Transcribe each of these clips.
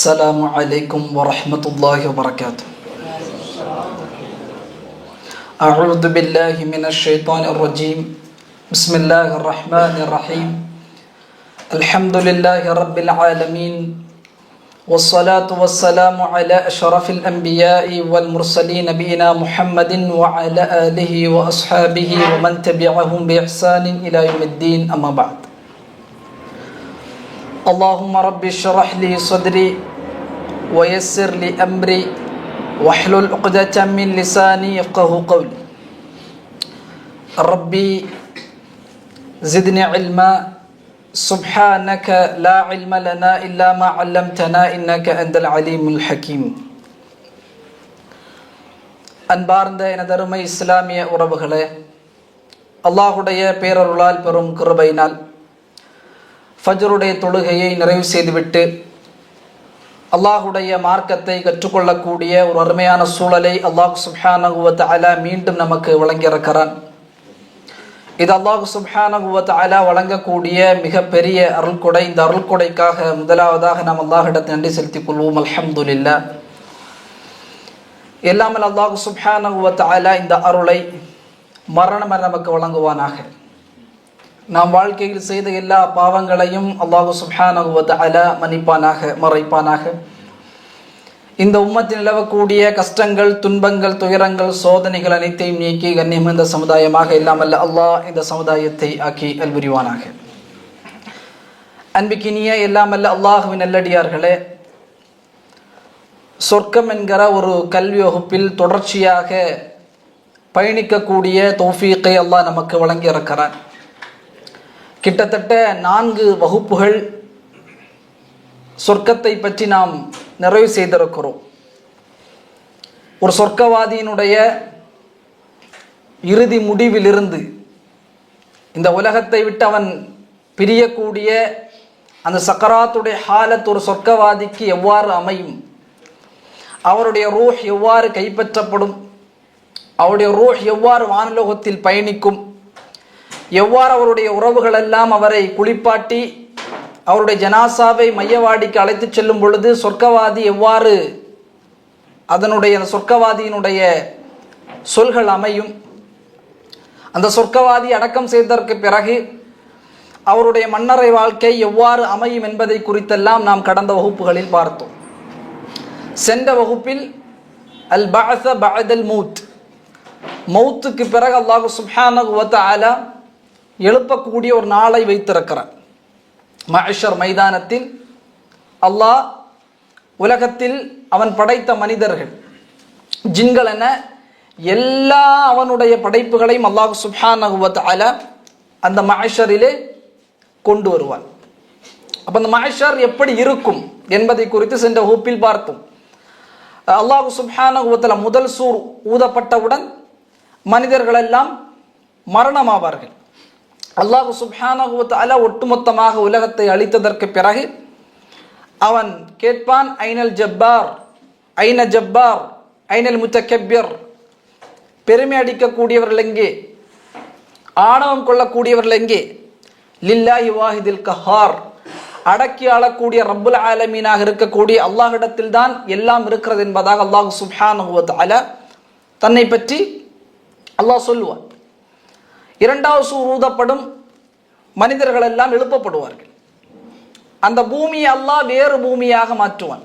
السلام عليكم ورحمة الله وبركاته. أعوذ بالله من الشيطان الرجيم. بسم الله الرحمن الرحيم. الحمد لله رب العالمين، والصلاة والسلام على أشرف الأنبياء والمرسلين نبينا محمد وعلى آله وأصحابه ومن تبعهم بإحسان إلى يوم الدين، أما بعد. اللهم رب اشرح لي صدري ويسر لي أمري واحلل عقدة من لساني يفقهوا قولي. ربي زدني علما سبحانك لا علم لنا إلا ما علمتنا إنك أنت العليم الحكيم. அன்பார்ந்த எனதருமை இஸ்லாமிய உறவுகளே, அல்லாஹுடைய பேரருளால் பெறும் கிருபையினால் ஃபஜ்ருடைய தொழுகையை நிறைவு செய்துவிட்டு அல்லாஹுடைய மார்க்கத்தை கற்றுக்கொள்ளக்கூடிய ஒரு அருமையான சூழலை அல்லாஹ் சுப்ஹானஹு வ தஆலா மீண்டும் நமக்கு வழங்கியிருக்கிறான். இது அல்லாஹ் சுப்ஹானஹு வ தஆலா வழங்கக்கூடிய மிகப்பெரிய அருள்கொடை. இந்த அருள்கொடைக்காக முதலாவதாக நாம் அல்லாஹ்விடத்தில் நன்றி செலுத்திக் கொள்வோம். அல்ஹம்துலில்லாஹ். எல்லாமல் அல்லாஹ் சுப்ஹானஹு வ தஆலா இந்த அருளை மரணம் நமக்கு வழங்குவானாக. நாம் வாழ்க்கையில் செய்த எல்லா பாவங்களையும் அல்லாஹ் சுப்ஹானஹு வ தஆலா மன்னிப்பானாக, மறைப்பானாக. இந்த உம்மத்தில் நிலவக்கூடிய கஷ்டங்கள், துன்பங்கள், துயரங்கள், சோதனைகள் அனைத்தையும் நீக்கி கண்ணியமிழ்ந்த சமுதாயமாக இல்லாமல் அல்லாஹ் இந்த சமுதாயத்தை ஆக்கி அல்புரிவானாக. அன்பிக்கினிய எல்லாமல்ல அல்லாஹுவின் நல்லடியார்களே, சொர்க்கம் என்கிற ஒரு கல்வி வகுப்பில் தொடர்ச்சியாக பயணிக்கக்கூடிய தௌஃபீக்கை அல்லாஹ் நமக்கு வழங்கி இருக்கிறான். கிட்டத்தட்ட 4 வகுப்புகள் சொர்க்கத்தை பற்றி நாம் நிறைவு செய்திருக்கிறோம். ஒரு சொர்க்கவாதியினுடைய இறுதி முடிவிலிருந்து இந்த உலகத்தை விட்டு அவன் பிரியக்கூடிய அந்த சக்கராத்துடைய ஹாலத் ஒரு சொர்க்கவாதிக்கு எவ்வாறு அமையும், அவருடைய ரூஹ் எவ்வாறு கைப்பற்றப்படும், அவருடைய ரூஹ் எவ்வாறு வானலோகத்தில் பயணிக்கும், எவ்வாறு அவருடைய உறவுகள் எல்லாம் அவரை குளிப்பாட்டி அவருடைய ஜனாசாவை மையவாடிக்கு அழைத்து செல்லும் பொழுது சொர்க்கவாதி எவ்வாறு அதனுடைய சொர்க்கவாதியினுடைய சொல்கள் அமையும், அந்த சொர்க்கவாதி அடக்கம் செய்ததற்கு பிறகு அவருடைய மன்னரை வாழ்க்கை எவ்வாறு அமையும் என்பதை குறித்தெல்லாம் நாம் கடந்த வகுப்புகளில் பார்த்தோம். சென்ற வகுப்பில் அல் பஅஸ பஅதல் மௌத், மௌத்துக்கு பிறகு அல்லாஹ் சுப்ஹானஹு வ தஆலா எழுப்பக்கூடிய ஒரு நாளை வைத்திருக்கிறார். மஹ்ஷர் மைதானத்தில் அல்லாஹ் உலகத்தில் அவன் படைத்த மனிதர்கள், ஜின்கள் என எல்லா அவனுடைய படைப்புகளையும் அல்லாஹ் சுப்ஹானஹு வ தஆலா அந்த மஹ்ஷரிலே கொண்டு வருவான். அப்போ அந்த மஹ்ஷர் எப்படி இருக்கும் என்பதை குறித்து சென்ற வகுப்பில் பார்த்தோம். அல்லாஹ் சுப்ஹானஹு வ தஆலா முதல் சூர் ஊதப்பட்டவுடன் மனிதர்கள் எல்லாம் மரணமாவார்கள். அல்லாஹ் சுப்ஹானஹு வ தஆலா ஒட்டுமொத்தமாக உலகத்தை அழித்ததற்கு பிறகு அவன் கேட்பான், ஐனல் ஜப்பார், ஐன ஜப்பார், ஐனல் முத்தக்கப்பிர், பெருமை அடிக்கக்கூடியவர்கள் எங்கே, ஆணவம் கொள்ளக்கூடியவர்கள் எங்கே, லில்லாஹி வாஹிதில் கஹார், அடக்கி ஆளக்கூடிய ரப்புல் ஆலமீனாக இருக்கக்கூடிய அல்லாஹ்விடத்தில் தான் எல்லாம் இருக்கிறது என்பதாக அல்லாஹ் சுப்ஹானஹு வ தஆலா தன்னை பற்றி அல்லாஹ் சொல்லுவான். இரண்டாவது சூர் ஊதப்படும், மனிதர்கள் எல்லாம் எழுப்பப்படுவார்கள். அந்த பூமியை அல்லாஹ் வேறு பூமியாக மாற்றுவான்.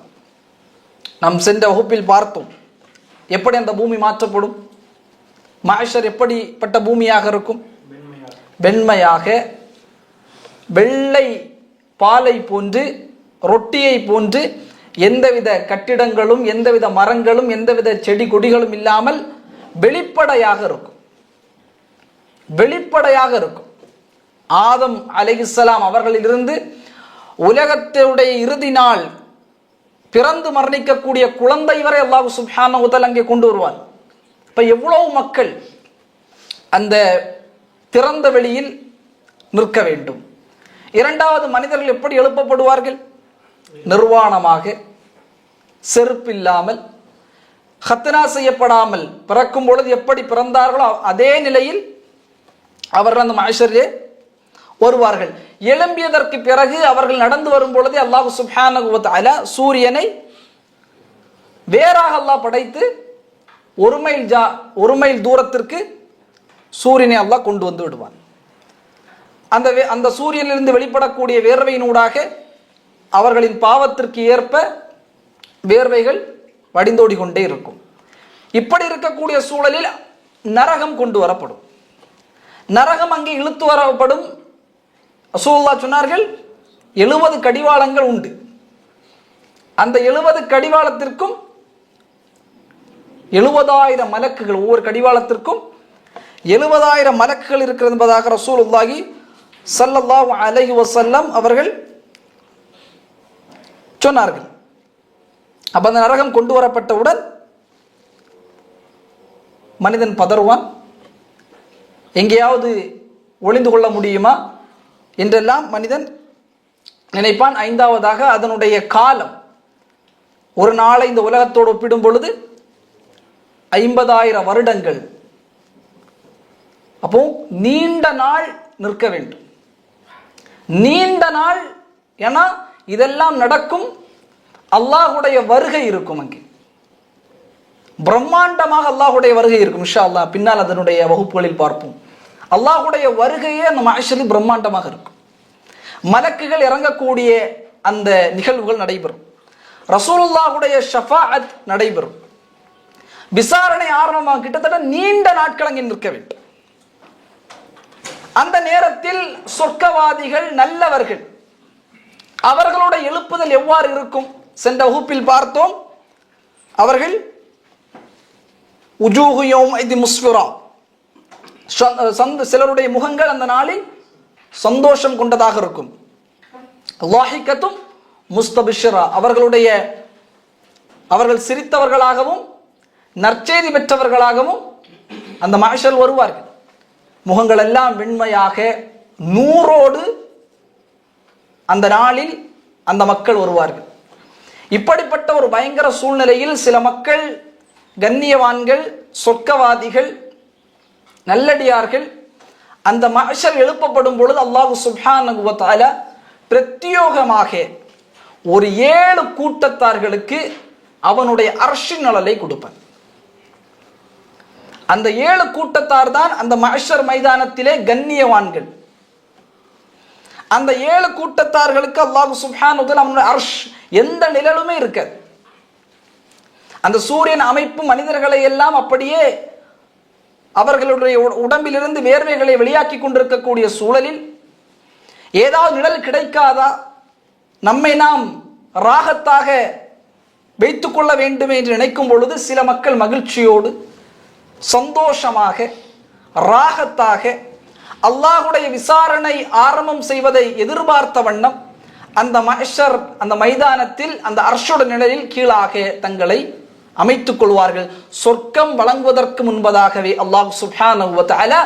நாம் சென்ற வகுப்பில் பார்த்தோம் எப்படி அந்த பூமி மாற்றப்படும். மஹ்ஷர் எப்படிப்பட்ட பூமியாக இருக்கும்? வெண்மையாக, வெள்ளை பாலை போன்று, ரொட்டியை போன்று, எந்தவித கட்டிடங்களும் எந்தவித மரங்களும் எந்தவித செடி கொடிகளும் இல்லாமல் வெளிப்படையாக இருக்கும். வெளிப்படையாக இருக்கும். ஆதம் அலைஹிஸ்ஸலாம் அவர்களிலிருந்து உலகத்தினுடைய இறுதி நாள் பிறந்து மரணிக்கக்கூடிய குழந்தை வரை அல்லாஹ் சுப்ஹானஹு வ தஆலா அங்கே கொண்டு வருவான். இப்ப எவ்வளவு மக்கள் அந்த திறந்த வெளியில் நிற்க வேண்டும். இரண்டாவது, மனிதர்கள் எப்படி எழுப்பப்படுவார்கள்? நிர்வாணமாக, செருப்பில்லாமல், ஹத்னா செய்யப்படாமல் பிறக்கும் பொழுது எப்படி பிறந்தார்களோ அதே நிலையில் அவர்கள் அந்த மஹ்ஷரிலே வருவார்கள். எழும்பியதற்கு பிறகு அவர்கள் நடந்து வரும் பொழுதே அல்லாஹ் சுப்ஹானஹு வ தஆலா சூரியனை வேறாக அல்லாஹ் படைத்து ஒரு மைல் தூரத்திற்கு சூரியனை அல்லாஹ் கொண்டு வந்து விடுவான். அந்த சூரியனிலிருந்து வெளிப்படக்கூடிய வேர்வையினூடாக அவர்களின் பாவத்திற்கு ஏற்ப வேர்வைகள் வடிந்தோடி கொண்டே இருக்கும். இப்படி இருக்கக்கூடிய சூழலில் நரகம் கொண்டு வரப்படும். நரகம் அங்கே இழுத்து வரப்படும். ரசூலுல்லாஹ் சொன்னார்கள் 70 கடிவாளங்கள் உண்டு. அந்த 70 கடிவாளத்திற்கும் 70,000 மலக்குகள், ஒவ்வொரு கடிவாளத்திற்கும் 70,000 மலக்குகள் இருக்கிறது என்பதாக ரசூலுல்லாஹி ஸல்லல்லாஹு அலைஹி வஸல்லம் அவர்கள் சொன்னார்கள். அப்ப அந்த நரகம் கொண்டு வரப்பட்டவுடன் மனிதன் பதறுவான். எங்கேயாவது ஒளிந்து கொள்ள முடியுமா என்றெல்லாம் மனிதன் நினைப்பான். 5வதாக அதனுடைய காலம், ஒரு நாளை இந்த உலகத்தோடு ஒப்பிடும் பொழுது 50,000 வருடங்கள். அப்போ நீண்ட நாள் நிற்க வேண்டும். நீண்ட நாள், ஏன்னா இதெல்லாம் நடக்கும், அல்லாஹுடைய வருகை இருக்கும். அங்கே பிரம்மாண்டமாக அல்லாஹுடைய வருகை இருக்கும். இன்ஷா அல்லாஹ் பின்னால் அதனுடைய வகுப்புகளில் பார்ப்போம். அல்லாஹுடைய வருகையே அந்த மஹ்ஷரில் பிரம்மாண்டமாக இருக்கும். மலக்குகள் இறங்கக்கூடிய அந்த நிகழ்வுகள் நடைபெறும். ரசூலுல்லாஹுடைய ஷஃபாஅத் நடைபெறும். விசாரணை ஆரம்பமாக கிட்டத்தட்ட நீண்ட நாட்கள் அங்கே நிற்க வேண்டும். அந்த நேரத்தில் சொர்க்கவாதிகள், நல்லவர்கள், அவர்களுடைய எழுப்புதல் எவ்வாறு இருக்கும்? சென்ற வகுப்பில் பார்த்தோம். அவர்கள் உஜூஹு யௌமைதி முஸ்ஃபிரா, சிலருடைய முகங்கள் அந்த நாளில் சந்தோஷம் கொண்டதாக இருக்கும். லாஹிகத்தும் முஸ்தபிஷரா, அவர்கள் சிரித்தவர்களாகவும் நற்செய்தி பெற்றவர்களாகவும் அந்த மஹ்ஷர் வருவார்கள். முகங்கள் எல்லாம் வெண்மையாக நூறோடு அந்த நாளில் அந்த மக்கள் வருவார்கள். இப்படிப்பட்ட ஒரு பயங்கர சூழ்நிலையில் சில மக்கள், கண்ணியவான்கள், சொர்க்கவாதிகள், நல்லடியார்கள், அந்த மஹ்ஷர் எழுப்பப்படும் பொழுது அல்லாஹ் சுப்ஹானஹு வ தஆலா பிரத்யோகமாக ஒரு 7 கூட்டத்தார்களுக்கு அவனுடைய அர்ஷின் நிழலை கொடுப்பான். அந்த 7 கூட்டத்தார் தான் அந்த மஹ்ஷர் மைதானத்திலே கண்ணியவான்கள். அந்த 7 கூட்டத்தார்களுக்கு அல்லாஹ் சுப்ஹானஹு வ தஆலா அவனுடைய அர்ஷ் எந்த நிழலுமே இருக்காது. அந்த சூரியன் அமைப்பு மனிதர்களை எல்லாம் அப்படியே அவர்களுடைய உடம்பிலிருந்து வேர்வைகளை வெளியாக்கி கொண்டிருக்கக்கூடிய சூழலில் ஏதாவது நிழல் கிடைக்காதா, நம்மை நாம் ராகத்தாக வைத்துக் கொள்ள வேண்டும் என்று நினைக்கும் பொழுது சில மக்கள் மகிழ்ச்சியோடு சந்தோஷமாக ராகத்தாக அல்லாஹுடைய விசாரணை ஆரம்பம் செய்வதை எதிர்பார்த்த வண்ணம் அந்த மஹ்ஷர், அந்த மைதானத்தில் அந்த அர்ஷுட நிழலில் கீழாக தங்களை அமைத்துக் கொள்வார்கள். சொர்க்கம் வழங்குவதற்கு முன்பதாகவே அல்லாஹ் சுப்ஹானஹு வ தஆலா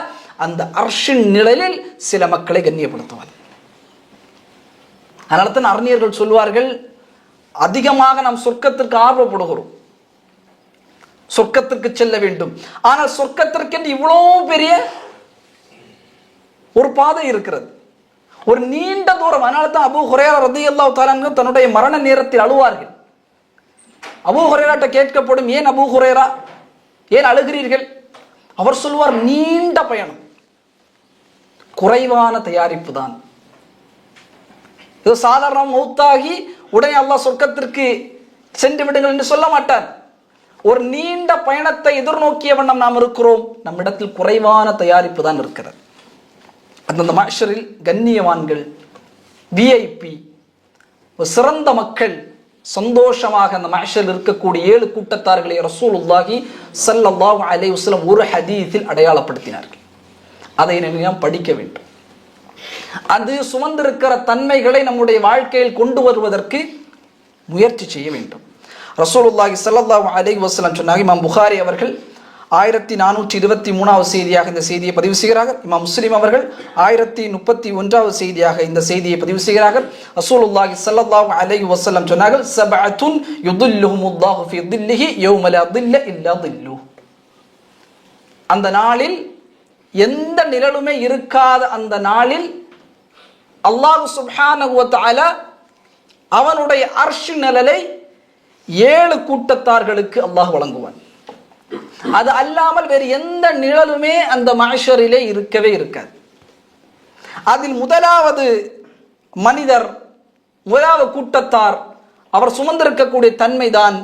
அந்த அர்ஷின் நிழலில் சில மக்களை கண்ணியப்படுத்துவார். அதனால தான் அறிஞர்கள் சொல்வார்கள், அதிகமாக நாம் சொர்க்கத்திற்கு ஆர்வப்படுகிறோம், சொர்க்கத்திற்கு செல்ல வேண்டும். ஆனால் சொர்க்கத்திற்கு இவ்வளோ பெரிய ஒரு பாதை இருக்கிறது, ஒரு நீண்ட தூரம். அதனால தான் அபூ ஹுரைரா ரலியல்லாஹு தஆலா அன்ஹு தன்னுடைய மரண நேரத்தில் அழுவார்கள். அபூ ஹுரைராட்ட கேட்கப்படும், ஏன் அபூ ஹுரைரா, ஏன் அழுகிறீர்கள்? அவர் சொல்வார், நீண்ட பயணம், குறைவான தயாரிப்பு தான். இது சாதாரண மௌத்தாகி உடனே அல்லாஹ் சொர்க்கத்திற்கு சென்று விடுங்கள் என்று சொல்ல மாட்டார். ஒரு நீண்ட பயணத்தை எதிர்நோக்கிய வண்ணம் நாம் இருக்கிறோம், நம்மிடத்தில் குறைவான தயாரிப்பு தான் இருக்கிறது. அந்த மஹ்ஷரில் கண்ணியவான்கள், விஐபி, சிறந்த மக்கள் சந்தோஷமாக அந்த மஹ்ஷரில் இருக்கக்கூடிய 7 கூட்டத்தார்களை ரசூலுல்லாஹி ஸல்லல்லாஹு அலைஹி வஸல்லம் ஒரு ஹதீஸில் அடையாளப்படுத்தினார்கள். அதை நாம் படிக்க வேண்டும். அது சுமந்திருக்கிற தன்மைகளை நம்முடைய வாழ்க்கையில் கொண்டு வருவதற்கு முயற்சி செய்ய வேண்டும். ரசூலுல்லாஹி ஸல்லல்லாஹு அலைஹி வஸல்லம் சொன்னாங்க. இமாம் புகாரி அவர்கள் 1423வது செய்தியாக இந்த செய்தியை பதிவு செய்கிறார்கள். இமாம் முஸ்லிம் அவர்கள் 1031வது செய்தியாக இந்த செய்தியை பதிவு செய்கிறார்கள். ரசூலுல்லாஹி ஸல்லல்லாஹு அலைஹி வஸல்லம் சொன்னார்கள், சபஅத்துன் யுதில்லுஹுமுல்லாஹு ஃபீ தில்லிஹி யௌம லா தில்ல இல்லா தில்லு. அந்த நாளில் எந்த நிழலுமே இருக்காத அந்த நாளில் அல்லாஹ் சுப்ஹானஹு வ தஆலா அவனுடைய அர்ஷ் நிழலை 7 கூட்டத்தார்களுக்கு அல்லாஹ் வழங்குவான். அது அல்லாமல் வேறு எந்த நிழலுமே அந்த மஹ்ஷரிலே இருக்கவே இருக்காது. அதில் முதலாவது மனிதர், முதலாவது கூட்டத்தார், அவர் சுமந்திருக்கக்கூடிய தன்மைதான்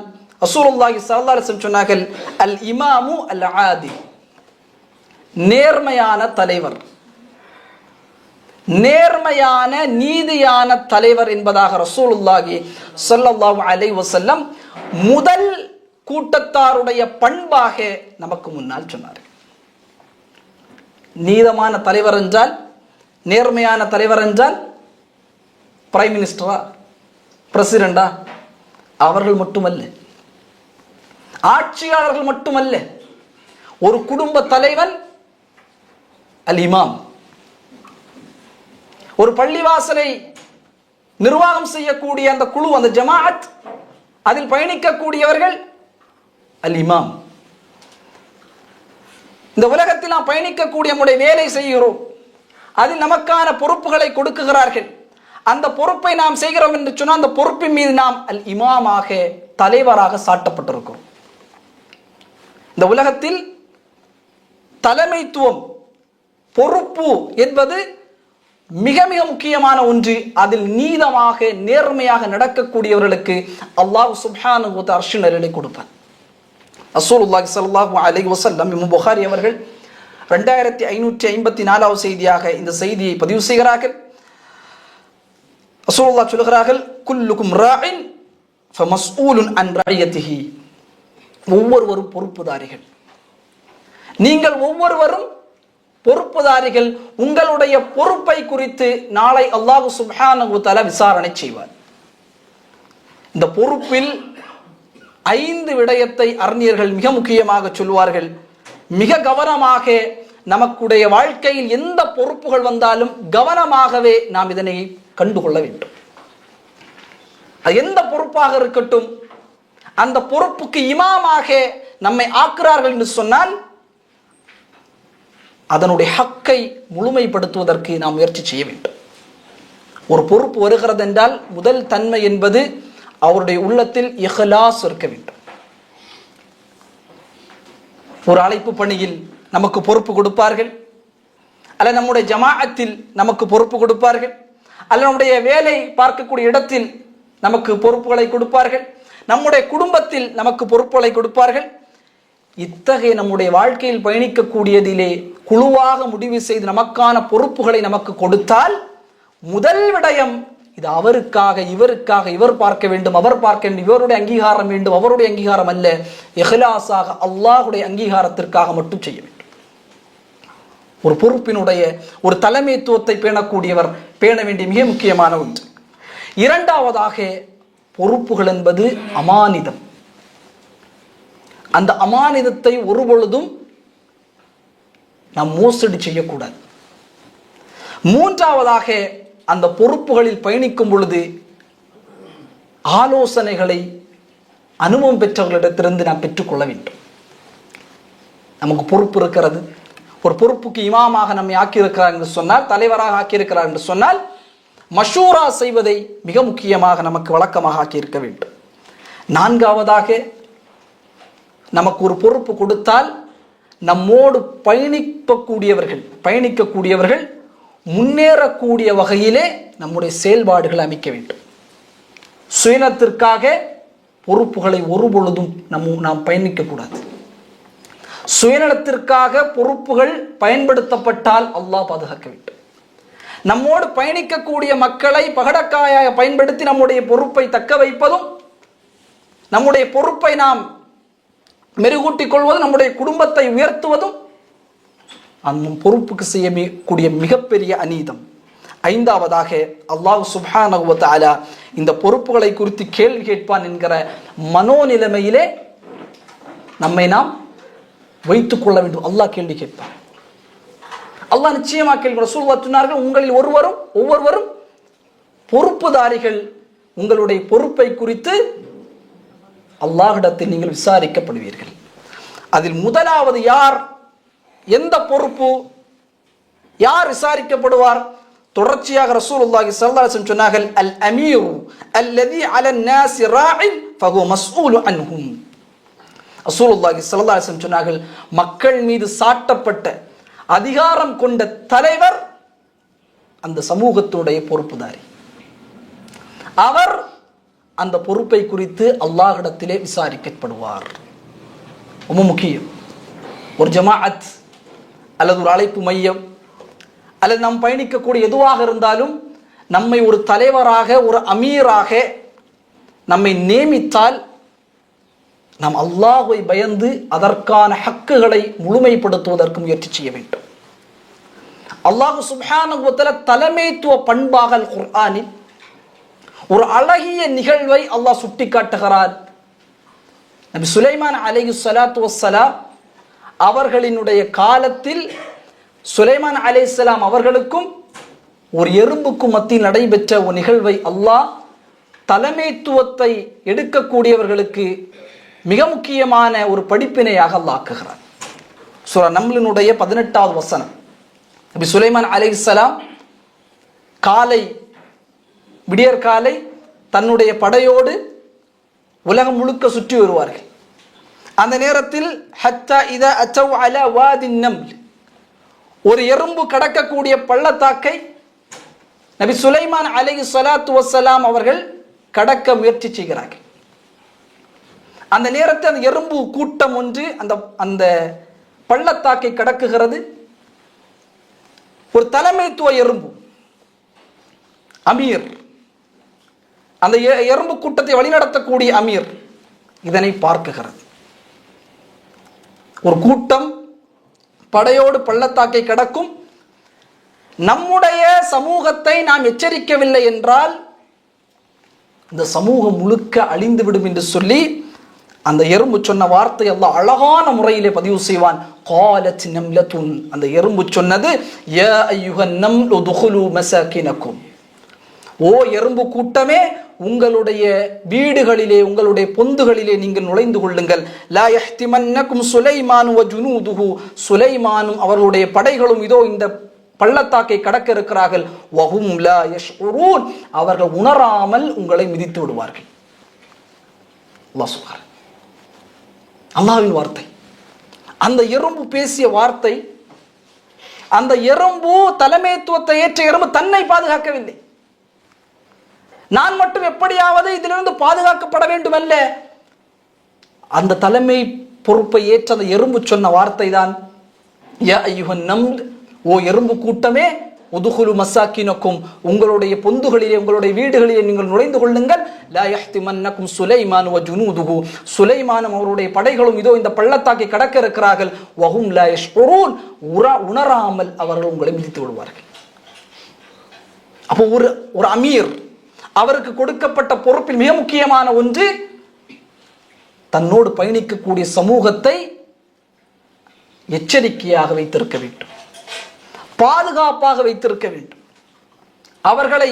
ரசூலுல்லாஹி ஸல்லல்லாஹு அலைஹி வஸல்லம் சொன்னார்கள், அல் இமாமு அல் ஆதில், நேர்மையான தலைவர், நேர்மையான நீதியான தலைவர் என்பதாக ரசூலுல்லாஹி ஸல்லல்லாஹு அலைஹி வஸல்லம் முதல் கூட்டத்தாருடைய பண்பாக நமக்கு முன்னால் சொன்னார். நீதமான தலைவர் என்றால், நேர்மையான தலைவர் என்றால் பிரைம் மினிஸ்டரா, பிரசிடண்டா, அவர்கள் மட்டுமல்ல, ஆட்சியாளர்கள் மட்டுமல்ல, ஒரு குடும்ப தலைவன் அல் இமாம், ஒரு பள்ளிவாசலை நிர்வாகம் செய்யக்கூடிய அந்த குழு, அந்த ஜமாஅத், அதில் பயணிக்கக்கூடியவர்கள் அல் இமாம். இந்த உலகத்தில் நாம் பயணிக்கக்கூடிய நம்முடைய வேலை செய்கிறோம், அதில் நமக்கான பொறுப்புகளை கொடுக்குகிறார்கள். அந்த பொறுப்பை நாம் செய்கிறோம் என்று சொன்னால் அந்த பொறுப்பின் மீது நாம் அல் இமாமாக, தலைவராக சாட்டப்பட்டிருக்கிறோம். இந்த உலகத்தில் தலைமைத்துவம், பொறுப்பு என்பது மிக மிக முக்கியமான ஒன்று. அதில் நீதமாக நேர்மையாக நடக்கக்கூடியவர்களுக்கு அல்லாஹ் சுப்ஹானஹு வ தஆலா அர்ஷ் நிழலை கொடுப்பார். ரசூலுல்லாஹி ஸல்லல்லாஹு அலைஹி வஸல்லம் இமாம் புகாரி அவர்கள் 2554வது செய்தியாக இந்த செய்தியை பதிவு செய்கிறார்கள். ரசூலுல்லாஹ் சொல்கிறார்கள், குல்லுக்கும் ராஇன் ஃபமஸ்ஊலுன் அன் ரஅயத்திஹி, ஒவ்வொருவரும் பொறுப்புதாரிகள், நீங்கள் ஒவ்வொருவரும் பொறுப்புதாரிகள், உங்களுடைய பொறுப்பை குறித்து நாளை அல்லாஹ் சுப்ஹானஹு வ தஆலா விசாரணை செய்வார். இந்த பொறுப்பில் 5 விடயத்தை அறிஞர்கள் மிக முக்கியமாக சொல்வார்கள். மிக கவனமாக நமக்குடைய வாழ்க்கையில் எந்த பொறுப்புகள் வந்தாலும் கவனமாகவே நாம் இதனை கண்டுகொள்ள வேண்டும். அது எந்த பொறுப்பாக இருக்கட்டும், அந்த பொறுப்புக்கு இமாமாக நம்மை ஆக்குறார்கள் என்று சொன்னால் அதனுடைய ஹக்கை முழுமைப்படுத்துவதற்கு நாம் முயற்சி செய்ய வேண்டும். ஒரு பொறுப்பு வருகிறது என்றால் முதல் தன்மை என்பது அவருடைய உள்ளத்தில் இஹ்லாஸ் இருக்க வேண்டும். ஒரு அழைப்பு பணியில் நமக்கு பொறுப்பு கொடுப்பார்கள், அல்ல நம்முடைய ஜமாஅத்தில் நமக்கு பொறுப்பு கொடுப்பார்கள், அல்ல நம்முடைய வேலை பார்க்கக்கூடிய இடத்தில் நமக்கு பொறுப்புகளை கொடுப்பார்கள், நம்முடைய குடும்பத்தில் நமக்கு பொறுப்புகளை கொடுப்பார்கள். இத்தகைய நம்முடைய வாழ்க்கையில் பயணிக்கக்கூடியதிலே குழுவாக முடிவு செய்து நமக்கான பொறுப்புகளை நமக்கு கொடுத்தால் முதல் விடயம், இது அவருக்காக, இவருக்காக, இவர் பார்க்க வேண்டும், அவர் பார்க்க வேண்டும், இவருடைய அங்கீகாரம் வேண்டும், அவருடைய அங்கீகாரம் அல்ல, இஹ்லாஸாக அல்லாஹ்வுடைய அங்கீகாரத்திற்காக மட்டும் செய்ய வேண்டும். ஒரு பொறுப்பினுடைய ஒரு தலைமைத்துவத்தை பேணக்கூடியவர் பேண வேண்டிய மிக முக்கியமான ஒன்று. இரண்டாவதாக, பொறுப்புகள் என்பது அமானிதம். அந்த அமானிதத்தை ஒரு பொழுதும் நாம் மோசடி செய்யக்கூடாது. மூன்றாவதாக, அந்த பொறுப்புகளில் பயணிக்கும் பொழுது ஆலோசனைகளை அனுபவம் பெற்றவர்களிடத்திலிருந்து நாம் பெற்றுக்கொள்ள வேண்டும். நமக்கு பொறுப்பு இருக்கிறது, ஒரு பொறுப்புக்கு இமாமாக நம்மை ஆக்கியிருக்கிறார் என்று சொன்னால், தலைவராக ஆக்கியிருக்கிறார் என்று சொன்னால், மஷூரா செய்வதை மிக முக்கியமாக நமக்கு வழக்கமாக ஆக்கியிருக்க வேண்டும். நான்காவதாக, நமக்கு ஒரு பொறுப்பு கொடுத்தால் நம்மோடு பயணிக்கக்கூடியவர்கள் முன்னேறக்கூடிய வகையிலே நம்முடைய செயல்பாடுகளை அமைக்க வேண்டும். சுயநலத்திற்காக பொறுப்புகளை ஒரு பொழுதும் நாம் பயணிக்கக்கூடாது. சுயநலத்திற்காக பொறுப்புகள் பயன்படுத்தப்பட்டால் அல்லாஹ் பாதுகாக்க வேண்டும். நம்மோடு பயணிக்கக்கூடிய மக்களை பகடக்காயாக பயன்படுத்தி நம்முடைய பொறுப்பை தக்க வைப்பதும், நம்முடைய பொறுப்பை நாம் மெருகூட்டிக் கொள்வதும், நம்முடைய குடும்பத்தை உயர்த்துவதும் அந்த பொறுப்புக்கு செய்யக்கூடிய மிகப்பெரிய அநீதம். ஐந்தாவதாக, அல்லாஹ் சுப்ஹானஹு வ தஆலா இந்த பொறுப்புகளை குறித்து கேள்வி கேட்பான் என்கிற மனோநிலைமையிலே நம்மை நாம் வைத்துக் கொள்ள வேண்டும். அல்லாஹ் கேள்வி கேட்பான். அல்லாஹ் நிச்சயமாக கேள்வி. ரசூலுல்லாஹ் சொன்னார்கள், உங்களில் ஒவ்வொருவரும் பொறுப்புதாரிகள், உங்களுடைய பொறுப்பை குறித்து அல்லாஹ்விடத்தில் நீங்கள் விசாரிக்கப்படுவீர்கள். அதில் முதலாவது யார், எந்த பொறுப்பு, யார் விசாரிக்கப்படுவார்? தொடர்ச்சியாக ரசூலுல்லாஹி ஸல்லல்லாஹு அலைஹி வஸல்லம் சொன்னார்கள், அல் அமீரு அல்லதி அலன் நாஸி ராஇன் ஃபஹுவ மஸ்ஊலு அன்ஹும். ரசூலுல்லாஹி ஸல்லல்லாஹு அலைஹி வஸல்லம் சொன்னார்கள், மக்கள் மீது சாட்டப்பட்ட அதிகாரம் கொண்ட தலைவர் அந்த சமூகத்தினுடைய பொறுப்புதாரி. அவர் அந்த பொறுப்பை குறித்து அல்லாஹ்விடத்திலே விசாரிக்கப்படுவார். ரொம்ப முக்கியம். ஒரு ஜமாஅத் அல்லது ஒரு அழைப்பு மையம் அல்லது நாம் பயணிக்கக்கூடிய எதுவாக இருந்தாலும் நம்மை ஒரு தலைவராக ஒரு அமீராக நம்மை நியமித்தால் நாம் அல்லாஹ்வை பயந்து அதற்கான ஹக்குகளை முழுமைப்படுத்துவதற்கு முயற்சி செய்ய வேண்டும். அல்லாஹ் சுப்ஹானஹு வ தஆலா தலைமைத்துவ பண்பாக குர்ஆனில் ஒரு அழகிய நிகழ்வை அல்லாஹ் சுட்டிக்காட்டுகிறார். நபி சுலைமான் அலைஹிஸ்ஸலாத்து வஸ்ஸலாம் அவர்களினுடைய காலத்தில் சுலைமான் அலைஹிஸ்ஸலாம் அவர்களுக்கும் ஒரு எறும்புக்கும் மத்தியில் நடைபெற்ற ஒரு நிகழ்வை அல்லாஹ் தலைமைத்துவத்தை எடுக்கக்கூடியவர்களுக்கு மிக முக்கியமான ஒரு படிப்பினையாக அல்லாஹ் ஆக்குகிறார். சூரா நம்லினுடைய 18வது வசனம். நபி சுலைமான் அலைஹிஸ்ஸலாம் காலை விடியற்காலை தன்னுடைய படையோடு உலகம் முழுக்க சுற்றி வருவார்கள். அந்த நேரத்தில் ஹத்தா இதா அத்தவ் அலா வாதின் நம்ல், ஒரு எறும்பு கடக்கக்கூடிய பள்ளத்தாக்கை நபி சுலைமான் அலைஹிஸ்ஸலாத்து வஸ்ஸலாம் அவர்கள் கடக்க முயற்சி செய்கிறார்கள். அந்த நேரத்தில் அந்த எறும்பு கூட்டம் ஒன்று அந்த பள்ளத்தாக்கை கடக்குகிறது. ஒரு தலைமைத்துவ எறும்பு அமீர், அந்த எறும்பு கூட்டத்தை வழிநடத்தக்கூடிய அமீர் இதனை பார்க்குகிறது. ஒரு கூட்டம் படையோடு பள்ளத்தாக்கை கடக்கும். நம்முடைய சமூகத்தை நாம் எச்சரிக்கவில்லை என்றால் இந்த சமூகம் முழுக்க அழிந்துவிடும் என்று சொல்லி அந்த எறும்பு சொன்ன வார்த்தை அல்லாஹ் அழகான முறையிலே பதிவு செய்வான். காலத் நம்லத்துன், அந்த எறும்பு சொன்னது, யா அய்யுஹன் நம்லு துகுலு மசாகினக்கும், ஓ எறும்பு கூட்டமே, உங்களுடைய வீடுகளிலே உங்களுடைய பொந்துகளிலே நீங்கள் நுழைந்து கொள்ளுங்கள். லா யஹ்திமன்னகும் சுலைமான் வ ஜுனூதுஹு, சுலைமானும் அவர்களுடைய படைகளும் இதோ இந்த பள்ளத்தாக்கை கடக்க இருக்கிறார்கள். வஹும் லா யஷ்உரூன், அவர்கள் உணராமல் உங்களை மிதித்து விடுவார்கள். அல்லாஹ் சுப்ஹானஹு, அல்லாஹ்வின் வார்த்தை. அந்த எறும்பு பேசிய வார்த்தை, அந்த எறும்பு தலைமைத்துவத்தை ஏற்ற எறும்பு தன்னை பாதுகாக்கவில்லை. நான் மட்டும் எப்படியாவது இதிலிருந்து பாதுகாக்கப்பட வேண்டும் அல்ல, அந்த தலைமை பொறுப்பை ஏற்ற அந்த எறும்பு சொன்ன வார்த்தை தான், யா அய்யுஹன் நம்ல், ஓ எறும்பு கூட்டமே, உதுகுலு மசாக்கினக்கும், உங்களுடைய பொந்துகளிலே உங்களுடைய வீடுகளிலே நீங்கள் நுழைந்து கொள்ளுங்கள். லா யஹ்திமன்னகும் சுலைமான் வ ஜுனூதுஹு, சுலைமானும் அவருடைய படைகளும் இதோ இந்த பள்ளத்தாக்கை கடக்க இருக்கிறார்கள். வஹும் லா யஷ்உரூன், உணராமல் அவர்கள் உங்களை மிதித்து விடுவார்கள். அப்போ ஒரு அமீர், அவருக்கு கொடுக்கப்பட்ட பொறுப்பில் மிக முக்கியமான ஒன்று, தன்னோடு பயணிக்கக்கூடிய சமூகத்தை எச்சரிக்கையாக வைத்திருக்க வேண்டும், பாதுகாப்பாக வைத்திருக்க வேண்டும். அவர்களை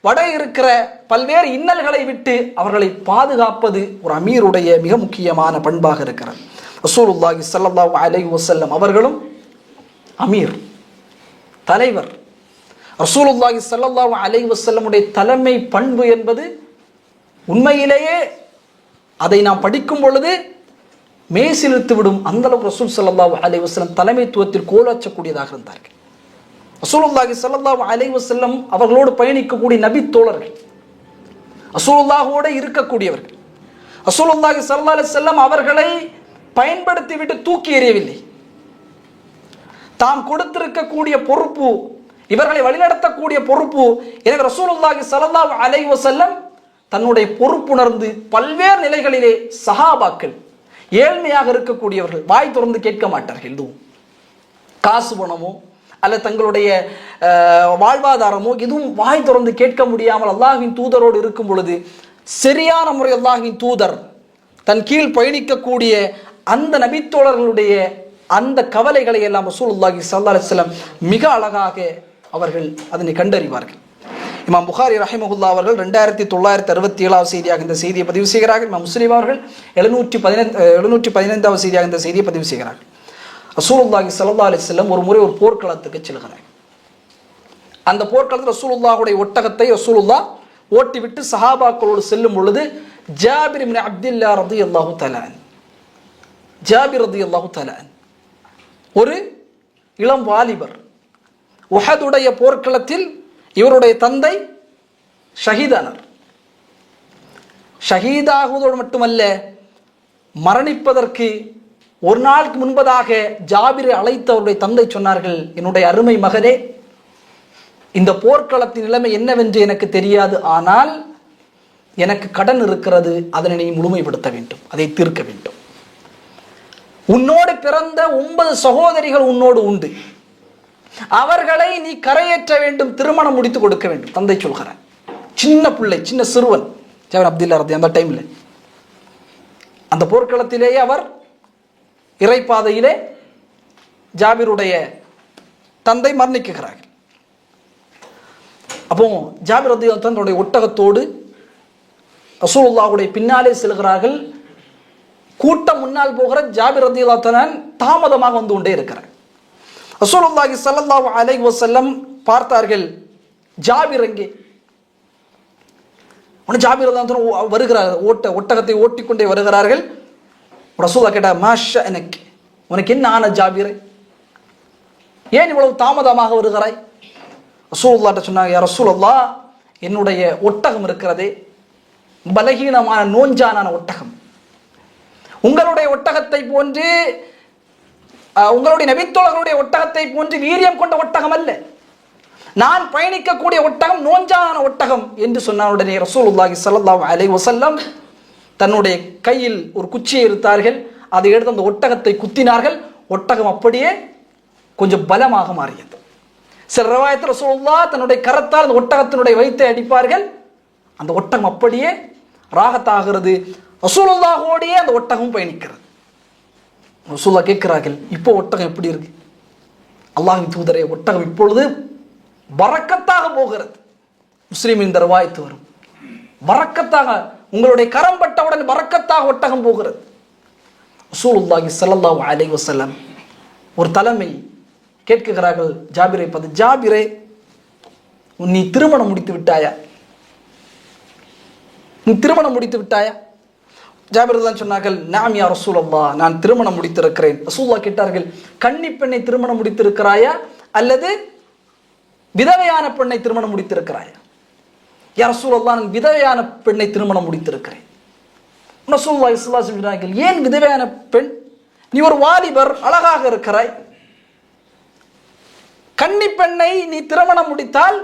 வட இருக்கிற பல்வேறு இன்னல்களை விட்டு அவர்களை பாதுகாப்பது ஒரு அமீருடைய மிக முக்கியமான பண்பாக இருக்கிறது. ரசூலுல்லாஹி ஸல்லல்லாஹு அலைஹி வஸல்லம் அவர்களும் அமீர், தலைவர். ரசூலுல்லாஹி ஸல்லல்லாஹு அலைஹி வஸல்லமுடைய தலைமை பண்பு என்பது உண்மையிலேயே அதை நாம் படிக்கும் பொழுது மேசிலித்து விடும். அந்த அளவுக்கு ரசூல் ஸல்லல்லாஹு அலைஹி வஸல்லம் தலைமைத்துவத்தில் கோலாச்சக்கூடியதாக இருந்தார்கள். ரசூலுல்லாஹி ஸல்லல்லாஹு அலைஹி வஸல்லம் அவர்களோடு பயணிக்கக்கூடிய நபி தோழர்கள், ரசூலுல்லாஹோடு இருக்கக்கூடியவர்கள். ரசூலுல்லாஹி ஸல்லல்லாஹு அலைஹி வஸல்லம் அவர்களை பயன்படுத்தி விட்டு தூக்கி எறியவில்லை. தாம் கொடுத்திருக்கக்கூடிய பொறுப்பு, இவர்களை வழிநடத்தக்கூடிய பொறுப்பு, எனவே ரசூலுல்லாஹி ஸல்லல்லாஹு அலைஹி வஸல்லம் தன்னுடைய பொறுப்புணர்ந்து பல்வேறு நிலைகளிலே சஹாபாக்கள், ஏழ்மையாக இருக்கக்கூடியவர்கள், வாய் திறந்து கேட்க மாட்டார்கள். எதுவும் காசு பணமோ அல்ல தங்களுடைய வாழ்வாதாரமோ எதுவும் வாய் திறந்து கேட்க முடியாமல் அல்லாஹ்வின் தூதரோடு இருக்கும் பொழுது சரியான முறை அல்லாஹ்வின் தூதர் தன் கீழ் பயணிக்கக்கூடிய அந்த நபித்தோழர்களுடைய அந்த கவலைகளை எல்லாம் ரசூலுல்லாஹி ஸல்லல்லாஹு அலைஹி வஸல்லம் மிக அழகாக அவர்கள் அதனை கண்டறிவார்கள். இமாம் புகாரி ரஹிமஹுல்லா அவர்கள் 2967வது செய்தியாக இந்த செய்தியை பதிவு செய்கிறார்கள். இமாம் முஸ்லிம் அவர்கள் 715வது செய்தியாக இந்த செய்தியை பதிவு செய்கிறார்கள். ரசூலுல்லாஹி ஸல்லல்லாஹு அலைஹி வஸல்லம் ஒரு முறை ஒரு போர்க்களத்துக்கு செல்கிறார். அந்த போர்க்களத்தில் ரசூலுல்லாஹுடைய ஒட்டகத்தை ரசூலுல்லாஹ் ஓட்டிவிட்டு சஹாபாக்களோடு செல்லும் பொழுது ஜாபிர் இப்னு அப்துல்லா ரலியல்லாஹு தஆலா ஜாபிர் ரலியல்லாஹு தஆலா ஒரு இளம் வாலிபர். உஹதுடைய போர்க்களத்தில் இவருடைய தந்தை ஷஹீதானார். ஷஹீதாகுவதோடு மட்டுமல்ல, மரணிப்பதற்கு ஒரு நாளுக்கு முன்பதாக ஜாபிரை அழைத்து அவருடைய தந்தை சொன்னார்கள், என்னுடைய அருமை மகனே, இந்த போர்க்களத்தின் நிலைமை என்னவென்று எனக்கு தெரியாது, ஆனால் எனக்கு கடன் இருக்கிறது, அதனை நீ முழுமைப்படுத்த வேண்டும், அதை தீர்க்க வேண்டும். உன்னோடு பிறந்த 9 சகோதரிகள் உன்னோடு உண்டு, அவர்களை நீ கரையேற்ற வேண்டும், திருமணம் முடித்து கொடுக்க வேண்டும். தந்தை சொல்கிறார். சின்ன பிள்ளை, சின்ன சிறுவன் ஜாபிர் அப்துல்லா ரதி. அந்த டைம்ல அந்த போர்க்களத்திலேயே அவர் இறைப்பாதையிலே ஜாபிருடைய தந்தை மரணிக்கிறார்கள். அப்போ ஜாபிர் ரலியல்லாஹு அன்ஹு தன்னுடைய ஒட்டகத்தோடு ரசூலுல்லாஹுடைய பின்னாலே செல்கிறார்கள். கூட்டம் முன்னால் போகிற ஜாபிர் ரலியல்லாஹு அன்ஹு தாமதமாக வந்து கொண்டே இருக்கிறார். ரசூலுல்லாஹி ஸல்லல்லாஹு அலைஹி வஸல்லம் பார்த்தார்கள், ஜாபிர் எங்கே? ஜாபிர் ரலியல்லாஹு அன்ஹு வருகிறார், ஒட்டகத்தை ஓட்டிக்கொண்டே வருகிறார்கள். ரசூலுல்லாஹ் கேட்டார், மாஷா எனக்கு, உனக்கு என்ன ஆன ஜாபிர், ஏன் இவ்வளவு தாமதமாக வருகிறாய்? ரசூலுல்லாஹ் சொன்னாங்க, யா ரசூலல்லாஹ், என்னுடைய ஒட்டகம் இருக்கிறதே பலகீனமான நோஞ்சான ஒட்டகம், உங்களுடைய ஒட்டகத்தை போன்று, உங்களுடைய நபித்தோழர்களுடைய ஒட்டகத்தை போன்று வீரியம் கொண்ட ஒட்டகம் அல்ல, நான் பயணிக்கக்கூடிய ஒட்டகம் நோஞ்சான ஒட்டகம் என்று சொன்ன உடனே ரசூலுல்லாஹி ஸல்லல்லாஹு அலைஹி வஸல்லம் தன்னுடைய கையில் ஒரு குச்சியை எடுத்தார்கள், அதை எடுத்து அந்த ஒட்டகத்தை குத்தினார்கள். ஒட்டகம் அப்படியே கொஞ்சம் பலமாக மாறியது. சில ரிவாயத்தில் ரசூலுல்லாஹ் தன்னுடைய கரத்தால் அந்த ஒட்டகத்தினுடைய வயிற்றை அடிப்பார்கள், அந்த ஒட்டகம் அப்படியே ராகத்தாகிறது. ரசூலுல்லாஹோடையே அந்த ஒட்டகம் பயணிக்கிறது. ரசூலுல்லாஹ் கேட்கிறார்கள், இப்போ ஒட்டகம் எப்படி இருக்கு? அல்லாஹ்வின் தூதரே, ஒட்டகம் இப்பொழுது பரக்கத்தாக போகிறது. முஸ்லிமின் இந்த ரிவாயத்து வரும், பரக்கத்தாக, உங்களுடைய கரம் பட்டவுடன் பரக்கத்தாக ஒட்டகம் போகிறது. ரசூலுல்லாஹி ஸல்லல்லாஹு அலைஹி வஸல்லம் ஒரு தலைமை கேட்கிறார்கள் ஜாபிரை பார்த்து, ஜாபிரே, நீ திருமணம் முடித்து விட்டாயா? நீ திருமணம் முடித்து விட்டாயா? ஜாபிர் தான் சொன்னார்கள், நாம் யா ரசூலல்லாஹ், நான் திருமணம் முடித்திருக்கிறேன். ரசூலுல்லாஹ் கேட்டார்கள், கன்னி பெண்ணை திருமணம் முடித்திருக்கிறாயா அல்லது விதவையான பெண்ணை திருமணம் முடித்திருக்கிறாயா? யா ரசூலல்லாஹ், நான் விதவையான பெண்ணை திருமணம் முடித்திருக்கிறேன். ரசூலுல்லாஹி ஸல்லல்லாஹு அலைஹி வஸல்லம் சொன்னார்கள், ஏன் விதவையான பெண்? நீ ஒரு வாலிபர், அழகாக இருக்கிறாய், கன்னி பெண்ணை நீ திருமணம் முடித்தால்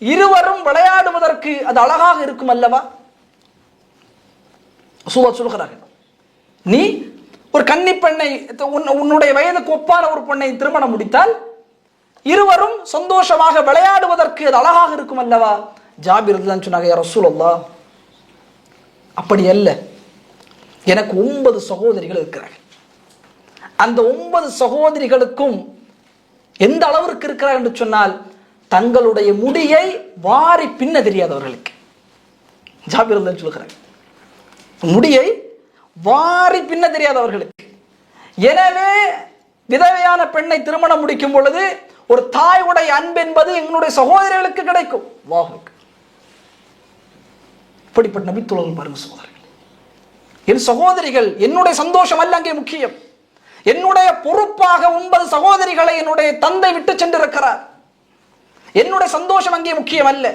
இருவரும் விளையாடுவதற்கு அது அழகாக இருக்கும் அல்லவா? ரசூலுல்லாஹ் சொல்கிறார்கள், நீ ஒரு கன்னி பெண்ணை, உன்னுடைய வயதுக்கு ஒப்பான ஒரு பெண்ணை திருமணம் முடித்தால் இருவரும் சந்தோஷமாக விளையாடுவதற்கு அது அழகாக இருக்கும் அல்லவா? ஜாபிர் தான் சொன்னாங்க, யா ரசூலல்லாஹ், அப்படி அல்ல, எனக்கு 9 சகோதரிகள் இருக்கிறார்கள். அந்த 9 சகோதரிகளுக்கும் எந்த அளவிற்கு இருக்கிறார் என்று சொன்னால், தங்களுடைய முடியை வாரி பின்ன தெரியாதவர்களுக்கு. ஜாபிர் தான் சொல்கிறார், முடியை வாரி பின்ன தெரியாதவர்களுக்கு. எனவே விதவையான பெண்ணை திருமணம் முடிக்கும் பொழுது ஒரு தாயுடைய அன்பு என்பது எங்களுடைய சகோதரிகளுக்கு கிடைக்கும். இப்படிப்பட்ட நபித்தோழர்கள் பாருங்க சகோதரர்கள். என் சகோதரிகள், என்னுடைய சந்தோஷம் அல்ல அங்கே முக்கியம். என்னுடைய பொறுப்பாக 9 சகோதரிகளை என்னுடைய தந்தை விட்டு சென்றிருக்கிறார். என்னுடைய சந்தோஷம் அங்கே முக்கியம் அல்ல.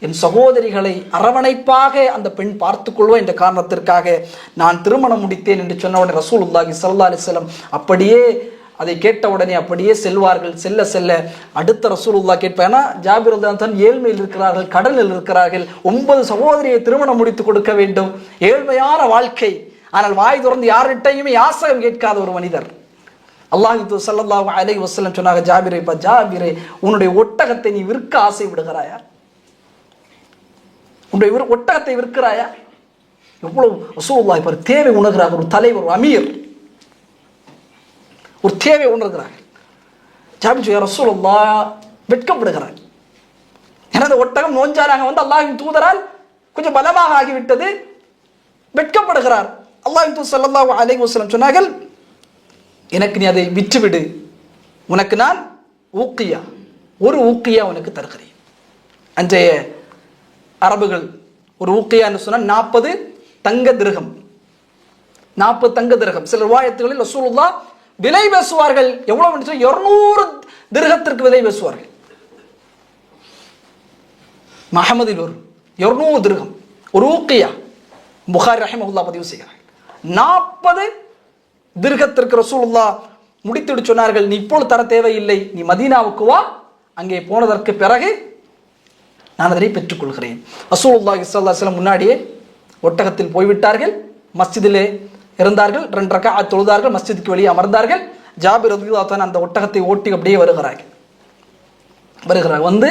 என் சகோதரிகளை அரவணைப்பாக அந்த பெண் பார்த்துக் கொள்வோம் என்ற காரணத்திற்காக நான் திருமணம் முடித்தேன் என்று சொன்ன உடனே ரசூலுல்லாஹி ஸல்லல்லாஹு அலைஹி வஸல்லம் அப்படியே அதை கேட்ட உடனே அப்படியே செல்வார்கள். செல்ல செல்ல அடுத்த ரசூலுல்லாஹ் கேட்பார், ஜாபிர் தான் ஏழ்மையில் இருக்கிறார்கள், கடனில் இருக்கிறார்கள், 9 சகோதரியை திருமணம் முடித்து கொடுக்க வேண்டும், ஏழ்மையான வாழ்க்கை, ஆனால் வாய் திறந்து யார்கிட்டையுமே யாசகம் கேட்காத ஒரு மனிதர். அல்லாஹ் ஸல்லல்லாஹு அலைஹி வஸல்லம் சொன்னாங்க, ஜாபிரை, ஜாபிரை, உன்னுடைய ஒட்டகத்தை நீ விற்க ஆசை விடுகிறாயா? உன்னுடைய ஒட்டகத்தை விற்கிறாயா? எவ்வளவு ரசூலுல்லாஹ் இப்ப தேவை உணர்கிறார். ஒரு தலைவர், ஒரு அமீர், ஒரு தேவை உணர்கிறார். ஜாபிர் ரசூலுல்லாஹ் வெட்கப்படுகிறார். எனது ஒட்டகம் நோஞ்சாராக வந்து அல்லாஹ்வின் தூதரால் கொஞ்சம் பலமாக ஆகிவிட்டது, வெட்கப்படுகிறார். அல்லாஹ்வின் தூதர் ஸல்லல்லாஹு அலைஹி வஸல்லம் சொன்னார்கள், எனக்கு நீ அதை விற்றுவிடு, உனக்கு நான் ஊக்கியா, ஒரு ஊக்கியா உனக்கு தருகிறேன். அன்றைய அரபுகள் ஒரு ஊக்கியான்னு சொன்னால் 40 தங்க திரகம், 40 தங்க திரகம். சில ரிவாயத்துகளில் ரசூலுல்லாஹ் விலை பேசுவார்கள். எவ்வளவு? 200 திரகத்திற்கு விலை பேசுவார்கள். மஹமதில் ஒரு 200 திரகம் ஒரு ஊக்கியா. புகாரி ரஹிமஹுல்லாஹ் பதிவு செய்கிறார்கள். 40 திரகத்திற்கு ரசூலுல்லாஹ் முடித்துவிட்டு சொன்னார்கள், நீ இப்பொழுது தர தேவையில்லை, நீ மதீனாவுக்கு வா, அங்கே போனதற்கு பிறகு நான் அதனை பெற்றுக்கொள்கிறேன். ரசூலுல்லாஹி ஸல்லல்லாஹு அலைஹி வஸல்லம் முன்னாடியே ஒட்டகத்தில் போய்விட்டார்கள். மஸ்ஜிதிலே இருந்தார்கள். 2 ரக்அத் தொழுதார்கள். மஸ்ஜிதுக்கு வெளியே அமர்ந்தார்கள். ஜாபிர் ரலியல்லாஹு அன்ஹு அந்த ஒட்டகத்தை ஓட்டி அப்படியே வருகிறார்கள். வந்து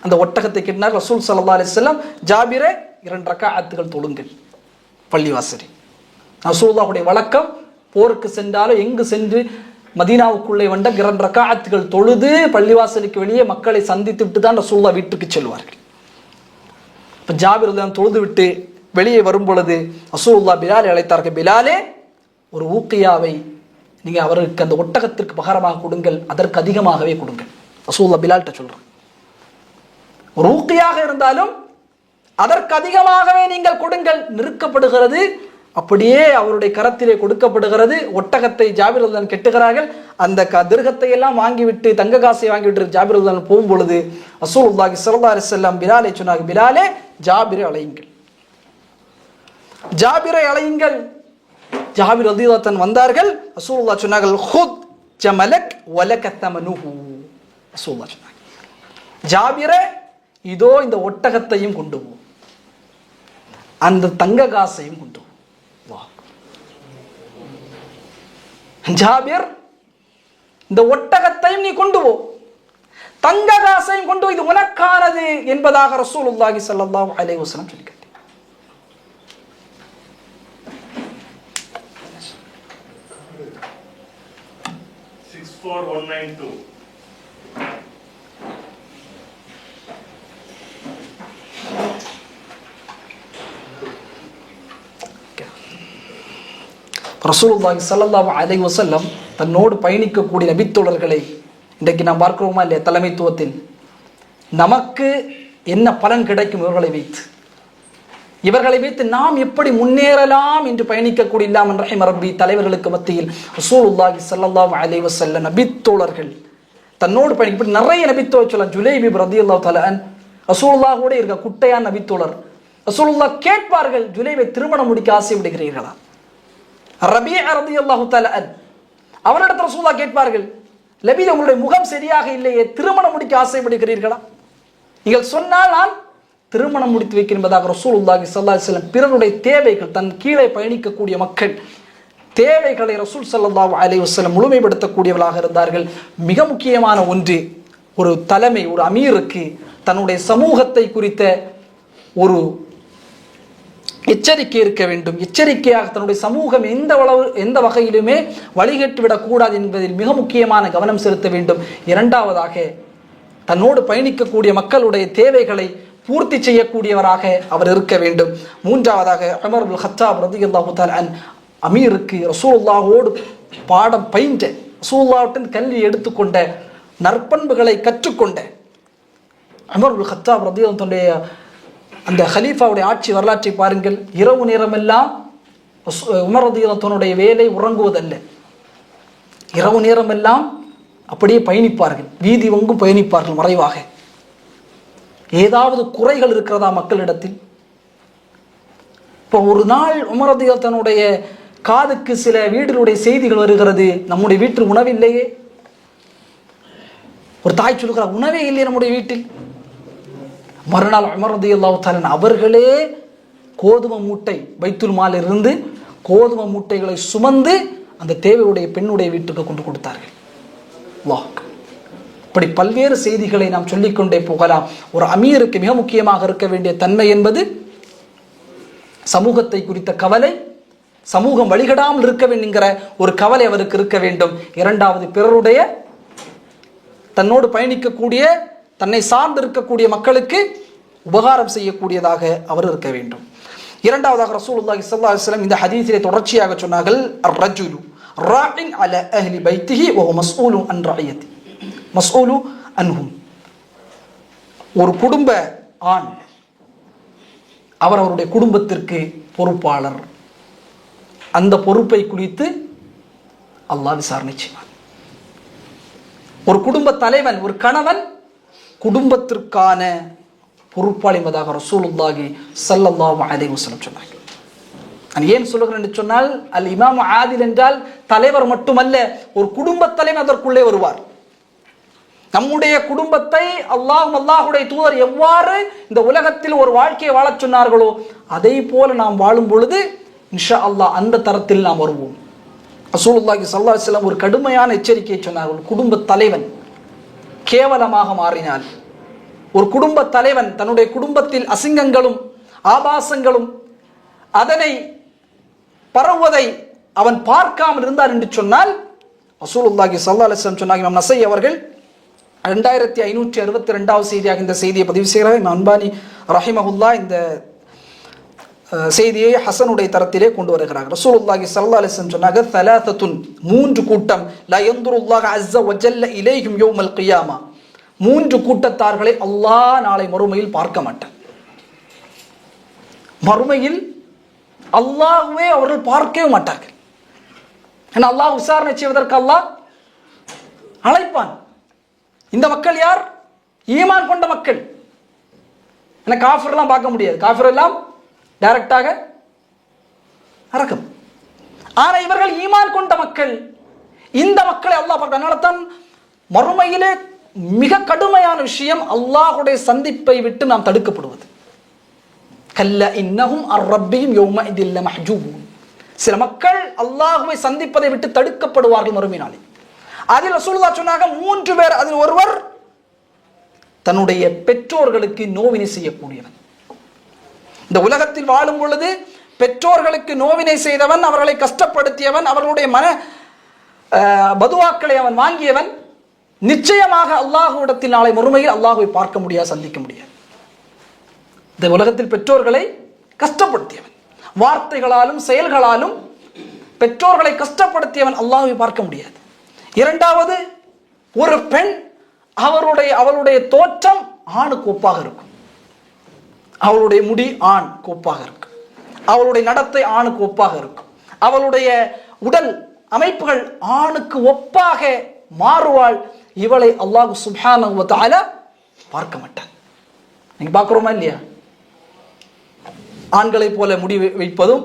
அந்த ஒட்டகத்தை கிட்டினார். ரசூல் ஸல்லல்லாஹு அலைஹி வஸல்லம், ஜாபிரே 2 ரக்அத்துகள் தொழுங்கள் பள்ளிவாசலில். ரசூலுல்லாஹுடைய வழக்கம், போருக்கு சென்றாலும் எங்கு சென்று மதீனாவுக்குள்ளே வந்த 2 ரக்அத்துகள் தொழுது பள்ளிவாசலுக்கு வெளியே மக்களை சந்தித்து விட்டு தான் ரசூலுல்லாஹ் வீட்டுக்கு செல்வார்கள். இப்போ ஜாபிர் ரலியல்லாஹு தொழுது விட்டு வெளியே வரும் பொழுது ரசூலுல்லாஹ் பிலாலை அழைத்தார்கள். பிலாலே, ஒரு ஊக்கியாவை நீங்கள் அவருக்கு அந்த ஒட்டகத்திற்கு பகரமாக கொடுங்கள், அதற்கு அதிகமாகவே கொடுங்கள். ரசூலுல்லாஹ் பிலால்கிட்ட சொல்றாங்க, ஒரு ஊக்கியாக இருந்தாலும் அதற்கு அதிகமாகவே நீங்கள் கொடுங்கள். நிறுக்கப்படுகிறது, அப்படியே அவருடைய கரத்திலே கொடுக்கப்படுகிறது. ஒட்டகத்தை ஜாபிர் ரலியல்லாஹு கெட்டுகிறார்கள். அந்த திரகத்தை எல்லாம் வாங்கிவிட்டு, தங்க காசை வாங்கிவிட்டு ஜாபிர் ரலியல்லாஹு போகும் பொழுது ரசூலுல்லாஹி ஸல்லல்லாஹு அலைஹி வஸல்லம் பிலாலை சொன்னாங்க, பிலாலே, ஜாபிரை அழையுங்கள், ஜாபிரை அழையுங்கள். ஜாபிர் ரலியல்லாஹு அன்ஹு வந்தார்கள். ரசூலுல்லாஹ் சொன்னார்கள், ஹுத் ஜமலக் வலக தமனுஹு. ரசூலுல்லாஹ் சொன்னாங்க, ஜாபிரே, இதோ இந்த ஒட்டகத்தையும் கொண்டு போ, அந்த தங்க காசையும் கொண்டு வா. ஜாபிர், இந்த ஒட்டகத்தையும் நீ கொண்டு போ, தங்க காசையும் கொண்டு, இது உனக்கானது என்பதாக ரசூலுல்லாஹி ஸல்லல்லாஹு அலைஹி வஸல்லம் சொல்லிட்டார். ரசூலுல்லாஹி ஸல்லல்லாஹு அலைஹி வஸல்லம் தன்னோடு பயணிக்கக்கூடிய நபித்தோழர்களை இன்றைக்கு நாம் பார்க்கிறோமா இல்லையா? தலைமைத்துவத்தில் நமக்கு என்ன பலன் கிடைக்கும் இவர்களை வைத்து நாம் எப்படி முன்னேறலாம் என்று பயணிக்கக்கூடிய இல்லாமல் ரஹிம ரப்பி தலைவர்களுக்கு மத்தியில் ரசூலுல்லாஹி ஸல்லல்லாஹு அலைஹி வஸல்லம் நபித்தோழர்கள் தன்னோடு பயணிக்க நிறைய நபித்தோழர் சொல்லலாம். ஜுலைபிப் ரலியல்லாஹு தஆலா அன் ரசூலுல்லாஹோட இருக்க குட்டையான நபித்தோழர். ரசூலுல்லாஹ் கேட்பார்கள், ஜுலைபை திருமணம் முடிக்க ஆசைப்படுகிறீர்களா? ரபீஅ ரலியல்லாஹு தஆலா அன் அவரிடத்தில் ரசூலுல்லாஹ் கேட்பார்கள், லபீத், உங்களுடைய முகம் சரியாக இல்லையே, திருமணம் முடிக்க ஆசைப்படுகிறீர்களா? நீங்கள் சொன்னால் நான் திருமணம் முடித்து வைக்கிறேன் என்பதாக ரசூலுல்லாஹி ஸல்லல்லாஹு அலைஹி வஸல்லம் பிறருடைய தேவைகள், தன் கீழே பயணிக்கக்கூடிய மக்கள் தேவைகளை ரசூல் ஸல்லல்லாஹு அலைஹி வஸல்லம் முழுமைப்படுத்தக்கூடியவர்களாக இருந்தார்கள். மிக முக்கியமான ஒன்று, ஒரு தலைமை, ஒரு அமீருக்கு தன்னுடைய சமூகத்தை குறித்த ஒரு எச்சரிக்கை இருக்க வேண்டும். எச்சரிக்கையாக தன்னுடைய சமூகம் எந்த வகையிலுமே வழிகட்டு விடக்கூடாது என்பதில் மிக முக்கியமான கவனம் செலுத்த வேண்டும். இரண்டாவதாக, தன்னோடு பயணிக்கக்கூடிய மக்களுடைய தேவைகளை பூர்த்தி செய்யக்கூடியவராக அவர் இருக்க வேண்டும். மூன்றாவதாக, உமர் இப்னு கத்தாப் ரலியல்லாஹு தஆலா அன் அமீருக்கு ரசூலுல்லாஹோடு பாடம் பயின்ற, ரசூலுல்லாஹ்விடம் கல்வி எடுத்துக்கொண்ட, நற்பண்புகளை கற்றுக்கொண்ட உமர் இப்னு கத்தாப் ரலியல்லாஹு தன்னுடைய அந்த ஹலீஃபாவுடைய ஆட்சி வரலாற்றை பாருங்கள். இரவு நேரமெல்லாம் உமர் ரலியல்லாஹு தன்னுடைய வேலை உறங்குவதல்ல, இரவு நேரமெல்லாம் அப்படியே பயணிப்பார்கள், வீதி எங்கும் பயணிப்பார்கள் மறைவாக. ஏதாவது குறைகள் இருக்கிறதா மக்களிடத்தில்? இப்போ ஒரு நாள் உமர் ரலியல்லாஹு தன்னுடைய காதுக்கு சில வீடுகளுடைய செய்திகள் வருகிறது, நம்முடைய வீட்டில் உணவில்லையே. ஒரு தாய் சொல்கிறார், உணவே இல்லையே நம்முடைய வீட்டில். மறுநாள் உமர் ரலியல்லாஹு தஆலா அவர்களே கோதுமை மூட்டை பைத்துல் மாலில் இருந்து கோதுமை மூட்டைகளை சுமந்து அந்த தேவையுடைய பெண்ணுடைய வீட்டுக்கு கொண்டு கொடுத்தார்கள். இப்படி பல்வேறு செய்திகளை நாம் சொல்லிக்கொண்டே போகலாம். ஒரு அமீருக்கு மிக முக்கியமாக இருக்க வேண்டிய தன்மை என்பது சமூகத்தை குறித்த கவலை, சமூகம் வழிகடாமல் இருக்க வேண்டும் என்கிற ஒரு கவலை அவருக்கு இருக்க வேண்டும். இரண்டாவது, பிறருடைய தன்னோடு பயணிக்கக்கூடிய, தன்னை சார்ந்து இருக்கக்கூடிய மக்களுக்கு உபகாரம் செய்யக்கூடியதாக அவர் இருக்க வேண்டும். இரண்டாவதாக ரசூலுல்லாஹி ஸல்லல்லாஹு அலைஹி வஸல்லம் இந்த ஹதீஸிலே தொடர்ச்சியாக சொன்னார்கள், அர்-ரஜுலு ராஇன் அலா அஹ்லி பைத்திஹி வ ஹுவ மஸ்ஊலுன் அன் ரஅயத்தி மஸ்ஊலு அன்ஹும். ஒரு குடும்ப ஆண், அவர் அவருடைய குடும்பத்திற்கு பொறுப்பாளர். அந்த பொறுப்பை குறித்து அல்லாஹ் விசாரணை செய்வார். ஒரு குடும்ப தலைவன், ஒரு கணவன் குடும்பத்திற்கான பொறுப்பாளி என்பதாக ரசூலுல்லாஹி ஸல்லல்லாஹு அலைஹி வஸல்லம் சொன்னார்கள். நான் ஏன் சொல்லுகிறேன் என்று சொன்னால், அல் இமாம் ஆதில் என்றால் தலைவர் மட்டுமல்ல, ஒரு குடும்ப தலைவர் அதற்குள்ளே வருவார். நம்முடைய குடும்பத்தை அல்லாஹ்வுடைய தூதர் எவ்வாறு இந்த உலகத்தில் ஒரு வாழ்க்கையை வாழச் சொன்னார்களோ அதை போல நாம் வாழும் பொழுது இன்ஷா அல்லாஹ் அந்த தரத்தில் நாம் வருவோம். ரசூலுல்லாஹி ஸல்லல்லாஹு அலைஹி வஸல்லம் ஒரு கடுமையான எச்சரிக்கையை சொன்னார்கள். குடும்ப தலைவன் கேவலமாக மாறினால், ஒரு குடும்ப தலைவன் தன்னுடைய குடும்பத்தில் அசிங்கங்களும் ஆபாசங்களும் அதனை பரவுவதை அவன் பார்க்காமல் இருந்தார் என்று சொன்னால், ரசூலுல்லாஹி ஸல்லல்லாஹு அலைஹி வஸல்லம் சொன்னாங்க. இமாம் நஸை அவர்கள் 2562வது செய்தியாக இந்த செய்தியை பதிவு செய்கிறார். இமாம் அல்பானி ரஹிமஹுல்லாஹ் இந்த செய்தியை ஹசனுடைய தரத்திலே கொண்டு வருகிறார். ரசூலுல்லாஹி ஸல்லல்லாஹு அலைஹி வஸல்லம் சொன்னாங்க, தலாத்தத்துன், மூன்று கூட்டம், லா யன்துருல்லாஹு அஸ்ஸ வஜல்ல இலைஹிம் யௌமல் கியாமா, மூன்று கூட்டத்தார்களை அல்லாஹ் நாளை மறுமையில் பார்க்க மாட்டான். மறுமையில் அல்லாஹ்வே அவர்கள் பார்க்கவே மாட்டார்கள். ஏன்னா அல்லாஹ் விசாரணை செய்வதற்கு அல்லாஹ் அழைப்பான். இந்த மக்கள் யார்? ஈமான் கொண்ட மக்கள். ஏன்னா காஃபிர்லாம் பார்க்க முடியாது, காஃபிர் எல்லாம் டைரக்டாக அரக்கம். ஆனா இவர்கள் ஈமான் கொண்ட மக்கள். இந்த மக்களை அல்லாஹ் பார்க்க. அதனால தான் மறுமையிலே மிக கடுமையான விஷயம் அல்லாஹ்வுடைய சந்திப்பை விட்டு நாம் தடுக்கப்படுவது. கல்ல இன்னஹும் அர்-ரப்பிஹிம் யௌமஇதில் லமஹ்ஜூபூன். சில மக்கள் அல்லாஹ்வை சந்திப்பதை விட்டு தடுக்கப்படுவார்கள் மறுமை நாளில். அதில் ரசூலுல்லாஹ் சொன்னாங்க, மூன்று பேர். அதில் ஒருவர் தன்னுடைய பெற்றோர்களுக்கு நோவினை செய்யக்கூடியவன். இந்த உலகத்தில் வாழும் பொழுது பெற்றோர்களுக்கு நோவினை செய்தவன், அவர்களை கஷ்டப்படுத்தியவன், அவர்களுடைய மன பதுவாக்களை அவன் வாங்கியவன், நிச்சயமாக அல்லாஹ்விடத்தில் நாளை மறுமையில் அல்லாஹ்வை பார்க்க முடியாது, சந்திக்க முடியாது. இந்த உலகத்தில் பெற்றோர்களை கஷ்டப்படுத்தியவன், வார்த்தைகளாலும் செயல்களாலும் பெற்றோர்களை கஷ்டப்படுத்தியவன் அல்லாஹ்வை பார்க்க முடியாது. இரண்டாவது, ஒரு பெண், அவளுடைய தோற்றம் ஆணுக்கு ஒப்பாக இருக்கும். அவளுடைய முடி ஆண் ஒப்பாக இருக்கும், அவளுடைய நடத்தை ஆணுக்கு ஒப்பாக இருக்கும், அவளுடைய உடல் அமைப்புகள் ஆணுக்கு ஒப்பாக மாறுவாள். இவளை அல்லாஹ் சுப்ஹானஹு வ தஆலா பார்க்க மாட்டான். நீங்க பார்க்கிறோமா இல்லையா? ஆண்களை போல முடி வைப்பதும்,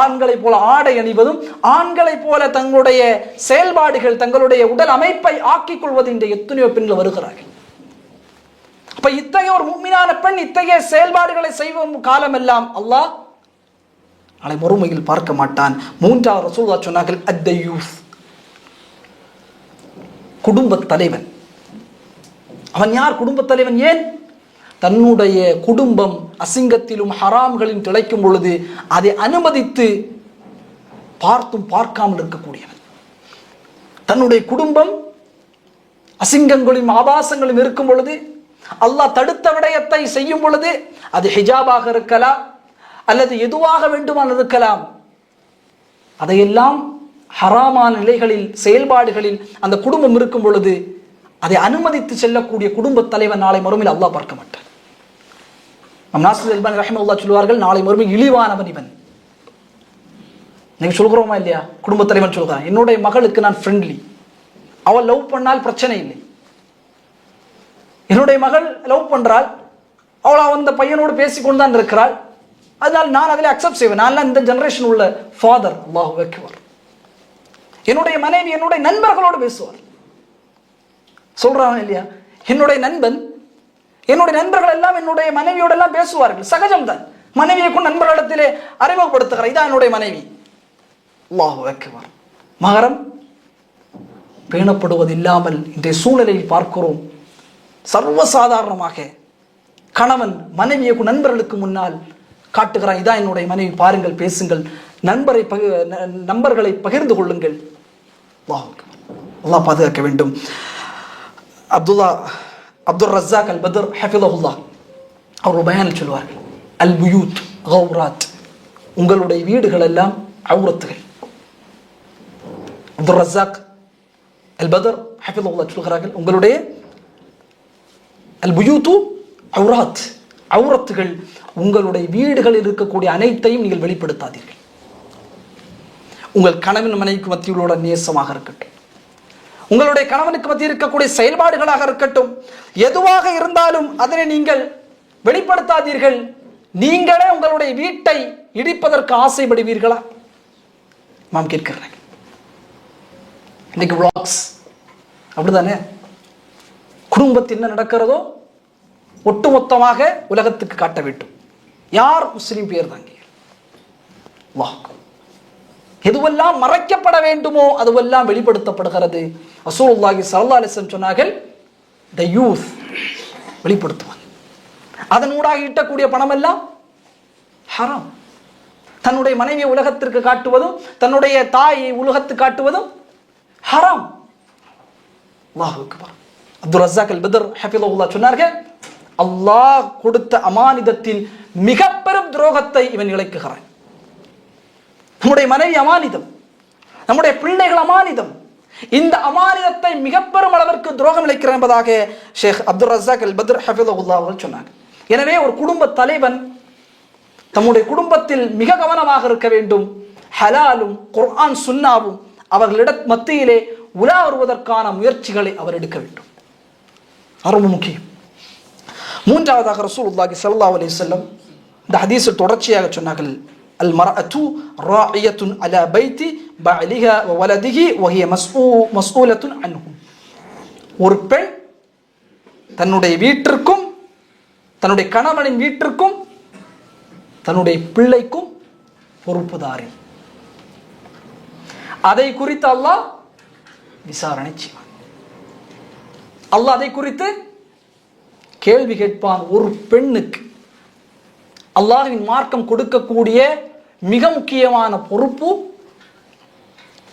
ஆண்களை போல ஆடை அணிவதும், ஆண்களை போல தங்களுடைய செயல்பாடுகள், தங்களுடைய உடல் அமைப்பை ஆக்கிக் கொள்வது இந்த எத்தனையோ பெண்கள் வருகிறார்கள். அப்ப இத்தகைய ஒரு முஃமினான பெண் இத்தகைய செயல்பாடுகளை செய்வோம் காலமெல்லாம் அல்லாஹ் நாளை மறுமையில் பார்க்க மாட்டான். மூன்றாவது ரசூலுல்லாஹ் சொன்னார்கள், அத்தயூஸ், குடும்ப தலைவன். அவன் யார்? குடும்ப தலைவன். ஏன்? தன்னுடைய குடும்பம் அசிங்கத்திலும் ஹராம்களிலும் திளைக்கும் பொழுது அதை அனுமதித்து பார்த்தும் பார்க்காமல் இருக்கக்கூடியவன். தன்னுடைய குடும்பம் அசிங்கங்களும் ஆபாசங்களும் இருக்கும் பொழுது, அல்லாஹ் தடுத்த விடயத்தை செய்யும் பொழுது, அது ஹிஜாபாக இருக்கலாம் அல்லது எதுவாக வேண்டுமானால் இருக்கலாம், அதையெல்லாம் ஹராமான நிலைகளில் செயல்பாடுகளில் அந்த குடும்பம் இருக்கும் பொழுது அதை அனுமதித்து செல்லக்கூடிய குடும்ப தலைவன் நாளை மறுமையில் அல்லாஹ் பார்க்க மாட்டான். நம் நாசிர் அல்பானி ரஹிமஹுல்லாஹ் சொல்வார்கள், நாளை மறுமை இழிவானவன் இவன். நீங்க சொல்கிறோமா இல்லையா? குடும்ப தலைவன் சொல்கிறான், என்னுடைய மகளுக்கு நான் ஃப்ரெண்ட்லி, அவள் லவ் பண்ணால் பிரச்சனை இல்லை. என்னுடைய மகள் லவ் பண்றாள், அவள் அந்த பையனோடு பேசிக்கொண்டு தான் இருக்கிறாள், அதனால் நான் அதில் அக்செப்ட் செய்வேன். நான் இந்த ஜெனரேஷன் உள்ள ஃபாதர். அல்லாஹு அக்பர். என்னுடைய மனைவி என்னுடைய நண்பர்களோடு பேசுவார். சொல்றாங்க இல்லையா? என்னுடைய நண்பர்கள் எல்லாம் என்னுடைய மனைவியோட எல்லாம் பேசுவார்கள். சகஜம் தான். மனைவியை கொண்டு நண்பர்களிடத்திலே அறிமுகப்படுத்துகிறார், இதான் என்னுடைய மனைவி. அல்லாஹு அக்பர். மகரம் பேணப்படுவது இல்லாமல் இன்றைய சூழ்நிலையில் பார்க்கிறோம். சர்வசாதாரணமாக கணவன் மனைவியை நண்பர்களுக்கு முன்னால் காட்டுகிறான், இதான் என்னுடைய மனைவி, பாருங்கள், பேசுங்கள், நண்பர்களை பகிர்ந்து கொள்ளுங்கள். அல்லாஹ் பாதுகாக்க வேண்டும். அப்துல் ரஸாக் அல் பத்ர் ஹஃபிதஹுல்லாஹ் அவர் பயானில் சொல்வார்கள், அல் புயூத் கௌராத், உங்களுடைய வீடுகள் எல்லாம் அவுரத்துகள். அப்துல் ரஸாக் அல் பத்ர் ஹஃபிதஹுல்லாஹ் சொல்கிறார்கள், உங்களுடைய அல் புயூத்து அவுரத்துகள், உங்களுடைய வீடுகளில் இருக்கக்கூடிய அனைத்தையும் நீங்கள் வெளிப்படுத்தாதீர்கள். உங்கள் கணவன் மனைவிக்கு மத்தியில் உள்ள நேசமாக இருக்கட்டும், உங்களுடைய கணவனுக்கு மத்தியில் இருக்கக்கூடிய செயல்பாடுகளாக இருக்கட்டும், எதுவாக இருந்தாலும் அதனை நீங்கள் வெளிப்படுத்தாதீர்கள். நீங்களே உங்களுடைய வீட்டை இடிப்பதற்கு ஆசைப்படுவீர்களா? நாம் கேட்கிறேன். இன்னைக்கு vlogs அப்படிதானே? குடும்பத்தில் என்ன நடக்கிறதோ ஒட்டுமொத்தமாக உலகத்துக்கு காட்ட வேண்டும். யார்? முஸ்லிம் பேர் தாங்க. எதுவெல்லாம் மறைக்கப்பட வேண்டுமோ அதுவெல்லாம் வெளிப்படுத்தப்படுகிறது. ரசூலுல்லாஹி ஸல்லல்லாஹு அலைஹி வஸல்லம் சொன்னார்கள், the youth வெளிப்படுத்துவாங்க. அதனூடாக ஈட்டக்கூடிய பணம் எல்லாம் ஹராம். தன்னுடைய மனைவியை உலகத்திற்கு காட்டுவதும் தன்னுடைய தாயை உலகத்துக்கு காட்டுவதும் ஹராம். அல்லாஹ் அக்பர். அப்துல் ரஸாக் அல் பத்ர் ஹஃபிதஹுல்லாஹ் சொன்னார்கள், அல்லாஹ் கொடுத்த அமானிதத்தின் மிக பெரும் துரோகத்தை இவன் இழைக்குகிறான். நம்முடைய மனைவி அமானிதம், நம்முடைய பிள்ளைகள் அமானிதம். இந்த அமானிதத்தை மிக பெரும் அளவிற்கு துரோகம் இழைக்கிறான் என்பதாக ஷேக் அப்துல் ரஸாக் அல் பத்ர் ஹஃபிதஹுல்லாஹ் அவர்கள் சொன்னாங்க. எனவே ஒரு குடும்ப தலைவன் தம்முடைய குடும்பத்தில் மிக கவனமாக இருக்க வேண்டும். ஹலாலும் குர்ஆன் சுன்னாவும் அவர்களிட மத்தியிலே உலா வருவதற்கான முயற்சிகளை அவர் எடுக்க வேண்டும். ரொம்ப முக்கியம். மூன்றாவதாக ரசூலுல்லாஹி ஸல்லல்லாஹு அலைஹி வஸல்லம் இந்த ஹதீஸில் தொடர்ச்சியாக சொன்னார்கள், அல் மர்அத்து ராஇயத்துன் அலா பைத்தி பஅலிஹா வ வலதிஹி வ ஹிய மஸ்ஊலத்துன் அன்ஹு. ஒரு பெண் தன்னுடைய வீட்டிற்கும் தன்னுடைய கணவனின் வீட்டிற்கும் தன்னுடைய பிள்ளைக்கும் பொறுப்புதாரி. அதை குறித்து அல்லாஹ் விசாரணை செய்வான். அல்லாஹ் அதை குறித்து கேள்வி கேட்பான். ஒரு பெண்ணுக்கு அல்லாஹ்வின் மார்க்கம் கொடுக்கக்கூடிய மிக முக்கியமான பொறுப்பு,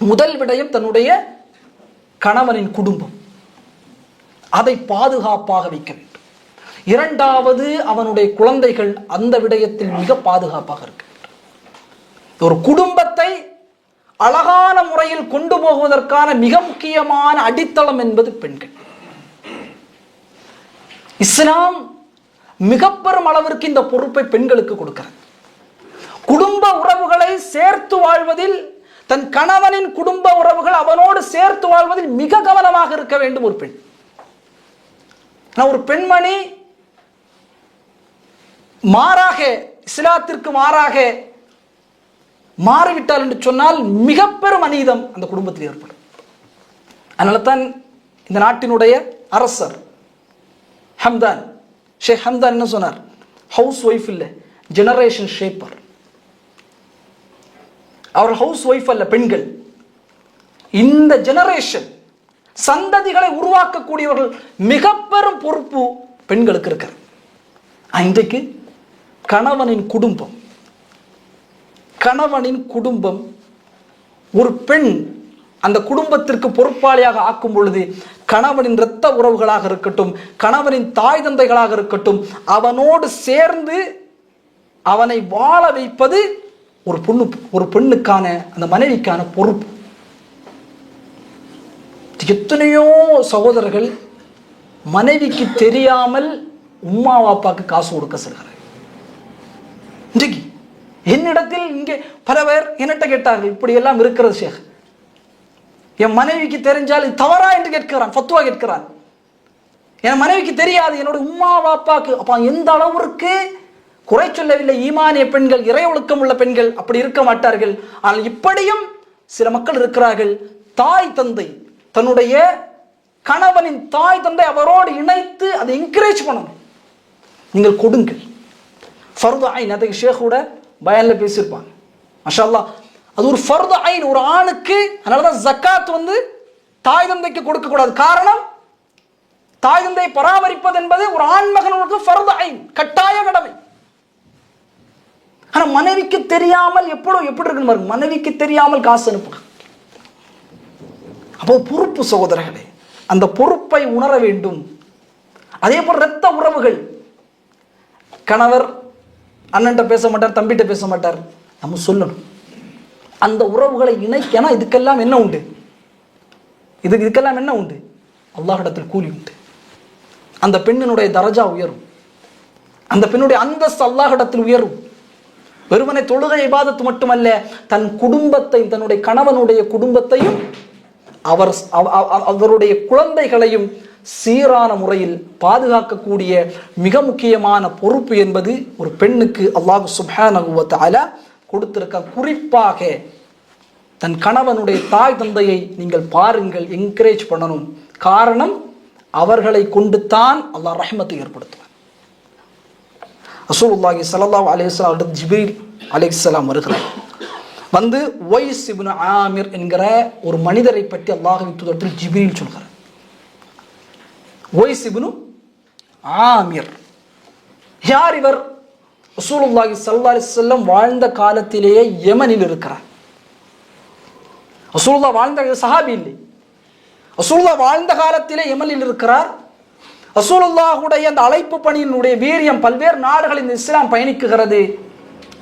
முதல் விடயம் தன்னுடைய கணவனின் குடும்பம், அதை பாதுகாப்பாக வைக்க வேண்டும். இரண்டாவது அவனுடைய குழந்தைகள், அந்த விடயத்தில் மிக பாதுகாப்பாக இருக்க வேண்டும். ஒரு குடும்பத்தை அழகான முறையில் கொண்டு போவதற்கான மிக முக்கியமான அடித்தளம் என்பது பெண்கள். இஸ்லாம் மிக பெரும் அளவிற்கு இந்த பொறுப்பை பெண்களுக்கு கொடுக்கிறது. குடும்ப உறவுகளை சேர்த்து வாழ்வதில், தன் கணவனின் குடும்ப உறவுகள் அவனோடு சேர்த்து வாழ்வதில் மிக கவனமாக இருக்க வேண்டும் ஒரு பெண். ஒரு பெண்மணி மாறாக, இஸ்லாத்திற்கு மாறாக மாறிவிட்டால் என்று சொன்னால் மிக பெரும் அநீதம் அந்த குடும்பத்தில் ஏற்படும். அதனால தான் இந்த நாட்டினுடைய அரசர் ஹம்தான், ஷேக் ஹம்தான் என்ன சொன்னார்? ஹவுஸ் ஒய்ஃப் இல்லை, ஜெனரேஷன் ஷேப்பர். அவர் ஹவுஸ் ஒய்ஃப் அல்ல, பெண்கள். இந்த ஜெனரேஷன் சந்ததிகளை உருவாக்கக்கூடியவர்கள், மிக பெரும் பொறுப்பு பெண்களுக்கு இருக்கிறது. இன்றைக்கு கணவனின் குடும்பம், ஒரு பெண் அந்த குடும்பத்திற்கு பொறுப்பாளியாக ஆக்கும் பொழுது, கணவனின் இரத்த உறவுகளாக இருக்கட்டும், கணவனின் தாய் தந்தைகளாக இருக்கட்டும், அவனோடு சேர்ந்து அவனை வாழ வைப்பது ஒரு பெண்ணுக்கான, அந்த மனைவிக்கான பொறுப்பு. எத்தனையோ சகோதரர்கள் மனைவிக்கு தெரியாமல் உம்மா வாப்பாக்கு காசு கொடுக்க செல்கிறார்கள். இன்றைக்கு என்னிடத்தில் இங்கே பல பேர் என்னட்ட கேட்டார்கள், இப்படி எல்லாம் இருக்கிறது ஷேக், என் மனைவிக்கு தெரிஞ்சால் இது தவறா என்று கேட்கிறான், ஃபத்வா கேட்கிறான். என் மனைவிக்கு தெரியாது, என்னோட உம்மா வாப்பாக்கு. அப்ப எந்த அளவிற்கு குறை சொல்லவில்லை. ஈமானிய பெண்கள், இறை ஒழுக்கம் உள்ள பெண்கள் அப்படி இருக்க மாட்டார்கள். ஆனால் இப்படியும் சில மக்கள் இருக்கிறார்கள். தாய் தந்தை, தன்னுடைய கணவனின் தாய் தந்தை அவரோடு இணைத்து அதை என்கரேஜ் பண்ணணும். நீங்கள் கொடுங்கள். ஃபர்து ஐன், அதுக்கு ஷேഖோட பயான்ல பேசியிருப்பாங்க. மாஷா அல்லாஹ், அது ஒரு ஃபர்து ஐன் ஒரு ஆணுக்கு. அதனாலதான் ஜக்காத் தாய் தந்தைக்கு கொடுக்க கூடாது. காரணம், தாய் தந்தை பராமரிப்பது என்பது ஒரு ஆண் மகனுக்கு ஃபர்து ஐன், கட்டாய கடமை. ஆனா மனைவிக்கு தெரியாமல் எப்படி இருக்கு பாருங்க, மனைவிக்கு தெரியாமல் காசு அனுப்புங்க. அப்போ பொறுப்பு சகோதரர்களே, அந்த பொறுப்பை உணர வேண்டும். அதே போல் இரத்த உறவுகள், கணவர் அண்ணன்ட்ட பேச மாட்டார், தம்பிட்ட பேச மாட்டார், நம்ம சொல்லணும். அந்த உறவுகளை இணைக்க, இதுக்கெல்லாம் என்ன உண்டு? இதுக்கெல்லாம் என்ன உண்டு? அல்லாஹ்விடத்தில் கூலி உண்டு. அந்த பெண்ணினுடைய தரஜா உயரும். அந்த பெண்ணுடைய அந்தஸ்து அல்லாஹ்விடத்தில் உயரும். வெறுமனை தொழுகை இபாதத்து மட்டுமல்ல, தன் குடும்பத்தையும் தன்னுடைய கணவனுடைய குடும்பத்தையும் அவருடைய குழந்தைகளையும் சீரான முறையில் பாதுகாக்கக்கூடிய மிக முக்கியமான பொறுப்பு என்பது ஒரு பெண்ணுக்கு அல்லாஹ் சுப்ஹானஹு வ தஆலா கொடுத்திருக்க. குறிப்பாக தன் கணவனுடைய தாய் தந்தையை நீங்கள் பாருங்கள், என்கரேஜ் பண்ணணும். காரணம், அவர்களை கொண்டு தான் அல்லாஹ் ரஹ்மத்தை ஏற்படுத்துவார். ரசூலுல்லாஹி ஸல்லல்லாஹு அலைஹி வஸல்லம் ஜிப்ரீல் அலைஹிஸ்ஸலாம் வருகிறார். வந்து உவைஸ் இப்னு ஆமிர் என்கிற ஒரு மனிதரை பற்றி அல்லாஹ்வின் தூதர் ஜிப்ரீல் சொல்கிறார். உவைஸ் இப்னு ஆமிர் யார் இவர்? ரசூலுல்லாஹி ஸல்லல்லாஹு அலைஹி வஸல்லம் வாழ்ந்த காலத்திலேயே யமனில் இருக்கிறார். ரசூலுல்லாஹ் வாழ்ந்த சஹாபி இல்லை. ரசூலுல்லாஹ் வாழ்ந்த காலத்திலே யமனில் இருக்கிறார். ரசூலுல்லாஹுடைய அந்த அழைப்பு பணியினுடைய வீரியம் பல்வேறு நாடுகளில் இந்த இஸ்லாம் பயணிக்குகிறது.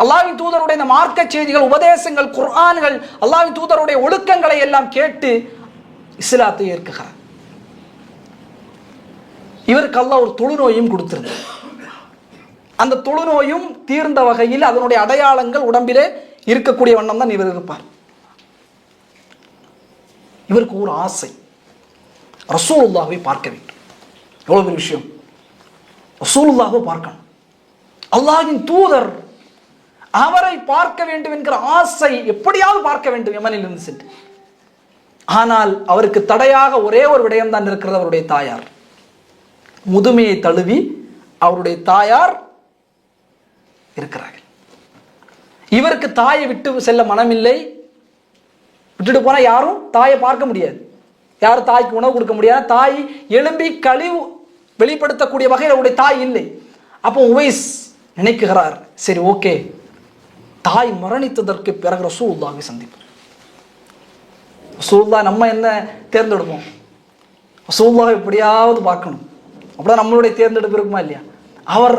அல்லாஹ்வின் தூதருடைய இந்த மார்க்க செய்திகள், உபதேசங்கள், குர்ஆன்கள், அல்லாஹ்வின் தூதருடைய ஒழுக்கங்களை எல்லாம் கேட்டு இஸ்லாத்தை ஏற்குகிறார். இவருக்கு அல்லாஹ் ஒரு தொழுநோயும் கொடுத்திருந்தார். அந்த தொழுநோயும் தீர்ந்த வகையில் அதனுடைய அடையாளங்கள் உடம்பிலே இருக்கக்கூடிய வண்ணம் தான் இவர் இருப்பார். இவருக்கு ஒரு ஆசை, ரசூலுல்லாஹ்வை பார்க்க வேண்டும். எவ்வளவு பெரிய விஷயம்! ரசூலுல்லாஹ்வை பார்க்கணும், அல்லாஹ்வின் தூதர் அவரை பார்க்க வேண்டும் என்கிற ஆசை, எப்படியாவது பார்க்க வேண்டும் யமனில் இருந்து சென்று. ஆனால் அவருக்கு தடையாக ஒரே ஒரு விடயம் தான் இருக்கிறது, அவருடைய தாயார். முதுமையை தழுவி அவருடைய தாயார் இருக்கிறார்கள். இவருக்கு தாயை விட்டு செல்ல மனமில்லை. விட்டுட்டு போனா யாரும் தாயை பார்க்க முடியாது, யாரும் தாய்க்கு உணவு கொடுக்க முடியாது. தாய் எழும்பி கழிவு வெளிப்படுத்தக்கூடிய வகையில் அவருடைய தாய் இல்லை. அப்போ உவைஸ் நினைக்குகிறார், சரி ஓகே, தாய் மரணித்ததற்கு பிறகு ரசூலுல்லாஹ்வை சந்திப்பார். ரசூலுல்லாஹ் நம்ம என்ன தேர்ந்தெடுப்போம்? ரசூலுல்லாஹ் எப்படியாவது பார்க்கணும், அப்படிதான் நம்மளுடைய தேர்ந்தெடுப்பு இருக்குமா இல்லையா? அவர்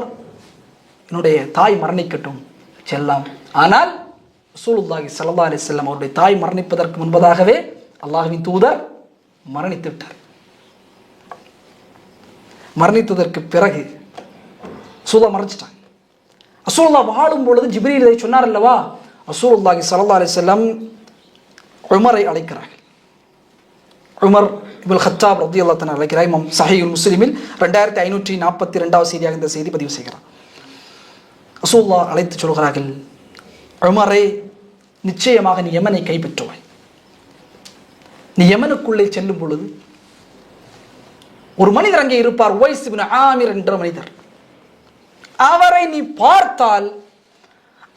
என்னுடைய தாய் மரணிக்கட்டும் செல்லாம். ஆனால் ரசூலுல்லாஹி ஸல்லல்லாஹு அலைஹி வஸல்லம் அவருடைய தாய் மரணிப்பதற்கு முன்பதாகவே அல்லாஹ்வின் தூதர் மரணித்து விட்டார். மரணித்ததற்கு பிறகு ரசூலுல்லாஹ் மரணிச்சிட்டாங்க. ரசூலுல்லாஹ் வாழும் பொழுது ஜிப்ரீல் இதை சொன்னார் அல்லவா? ரசூலுல்லாஹி ஸல்லல்லாஹு அலைஹி வஸல்லம் உமரை அழைக்கிறார்கள். உமர் இப்னுல் கத்தாப் ரலியல்லாஹு தஆலா அழைக்கிறார். இமாம் ஸஹீஹுல் முஸ்லிமில் 2542வது செய்தியாக இந்த செய்தி பதிவு செய்கிறார். ரசூலுல்லாஹ் அழைத்து சொல்கிறார்கள், உமரே, நிச்சயமாக நீ யமனை கைப்பற்றுவாய். நீ யமனுக்குள்ளே செல்லும் பொழுது ஒரு மனிதர் அங்கே இருப்பார், உவைஸ் இப்னு ஆமிர் என்ற மனிதர். அவரை நீ பார்த்தால்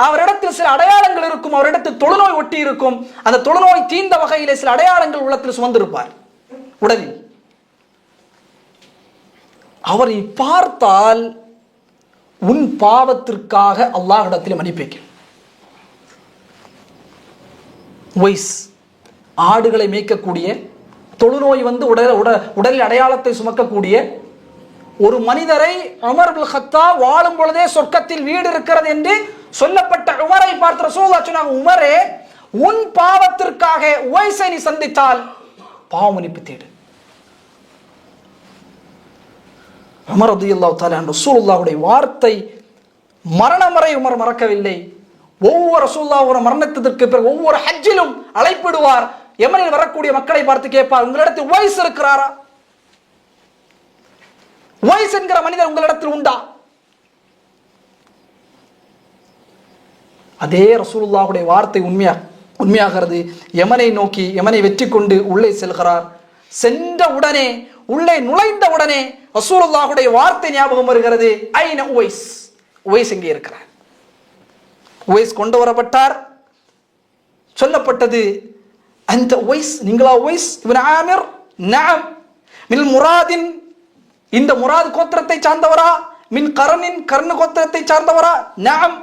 அவரிடத்தில் சில அடையாளங்கள் இருக்கும், அவரிடத்தில் தொழுநோய் ஒட்டி இருக்கும். அந்த தொழுநோய் தீர்ந்த வகையிலே சில அடையாளங்கள் உள்ளத்தில் சுமந்திருப்பார் உடலில். அவரை பார்த்தால் உன் பாவத்திற்காக அல்லாஹ்விடத்தில் மன்னிப்பு. உவைஸ் ஆடுகளை மேய்க்கக்கூடிய, தொழுநோய் வந்து உடலில் அடையாளத்தை சுமக்கக்கூடிய ஒரு மனிதரை உமர் இப்னு கத்தாப் வாழும் பொழுதே சொர்க்கத்தில் வீடு இருக்கிறது என்று சொல்லப்பட்ட உமரை பார்த்து ரசூலுல்லாஹ் சொன்னாங்க, உமரே, உன் பாவத்திற்காக உவைஸை நீ சந்தித்தால் பாவ மன்னிப்பு தேடு. உமர் ரலியல்லாஹு தஆலா ரசூலுல்லாஹ்வுடைய வார்த்தை மரணம் வரை உமர் மறக்கவில்லை. ஒவ்வொரு ரசூலுல்லாஹ் மரணத்திற்கு பிறகு ஒவ்வொரு ஹஜ்ஜிலும் அழைப்பிடுவார். யமனில் வரக்கூடிய மக்களை பார்த்து கேட்பார், உங்களிடத்தில் உவைஸ் இருக்கிறாரா? உவைஸ் என்கிற மனிதர் உங்களிடத்தில் உண்டா? அதே ரசூலுல்லாஹ்வுடைய வார்த்தை உண்மையாகிறது. யமனை நோக்கி, யமனை வெற்றி கொண்டு உள்ளே செல்கிறார். சென்ற உடனே, உள்ளே நுழைந்த உடனே ரசூலுல்லாஹ்வுடைய வார்த்தை ஞாபகம் வருகிறது, ஐன உவைஸ், உவைஸ் எங்கே இருக்கிறார்? உவைஸ் கொண்டு வரப்பட்டார். சொல்லப்பட்டது, அந்த உவைஸ், நீங்களா உவைஸ் இப்னு ஆமிர்? நஅம். மின் முராதின், இந்த முராத் கோத்திரத்தை சார்ந்தவரா? மின் கர்னின், கர்ன் கோத்திரத்தை சார்ந்தவரா? நஅம்.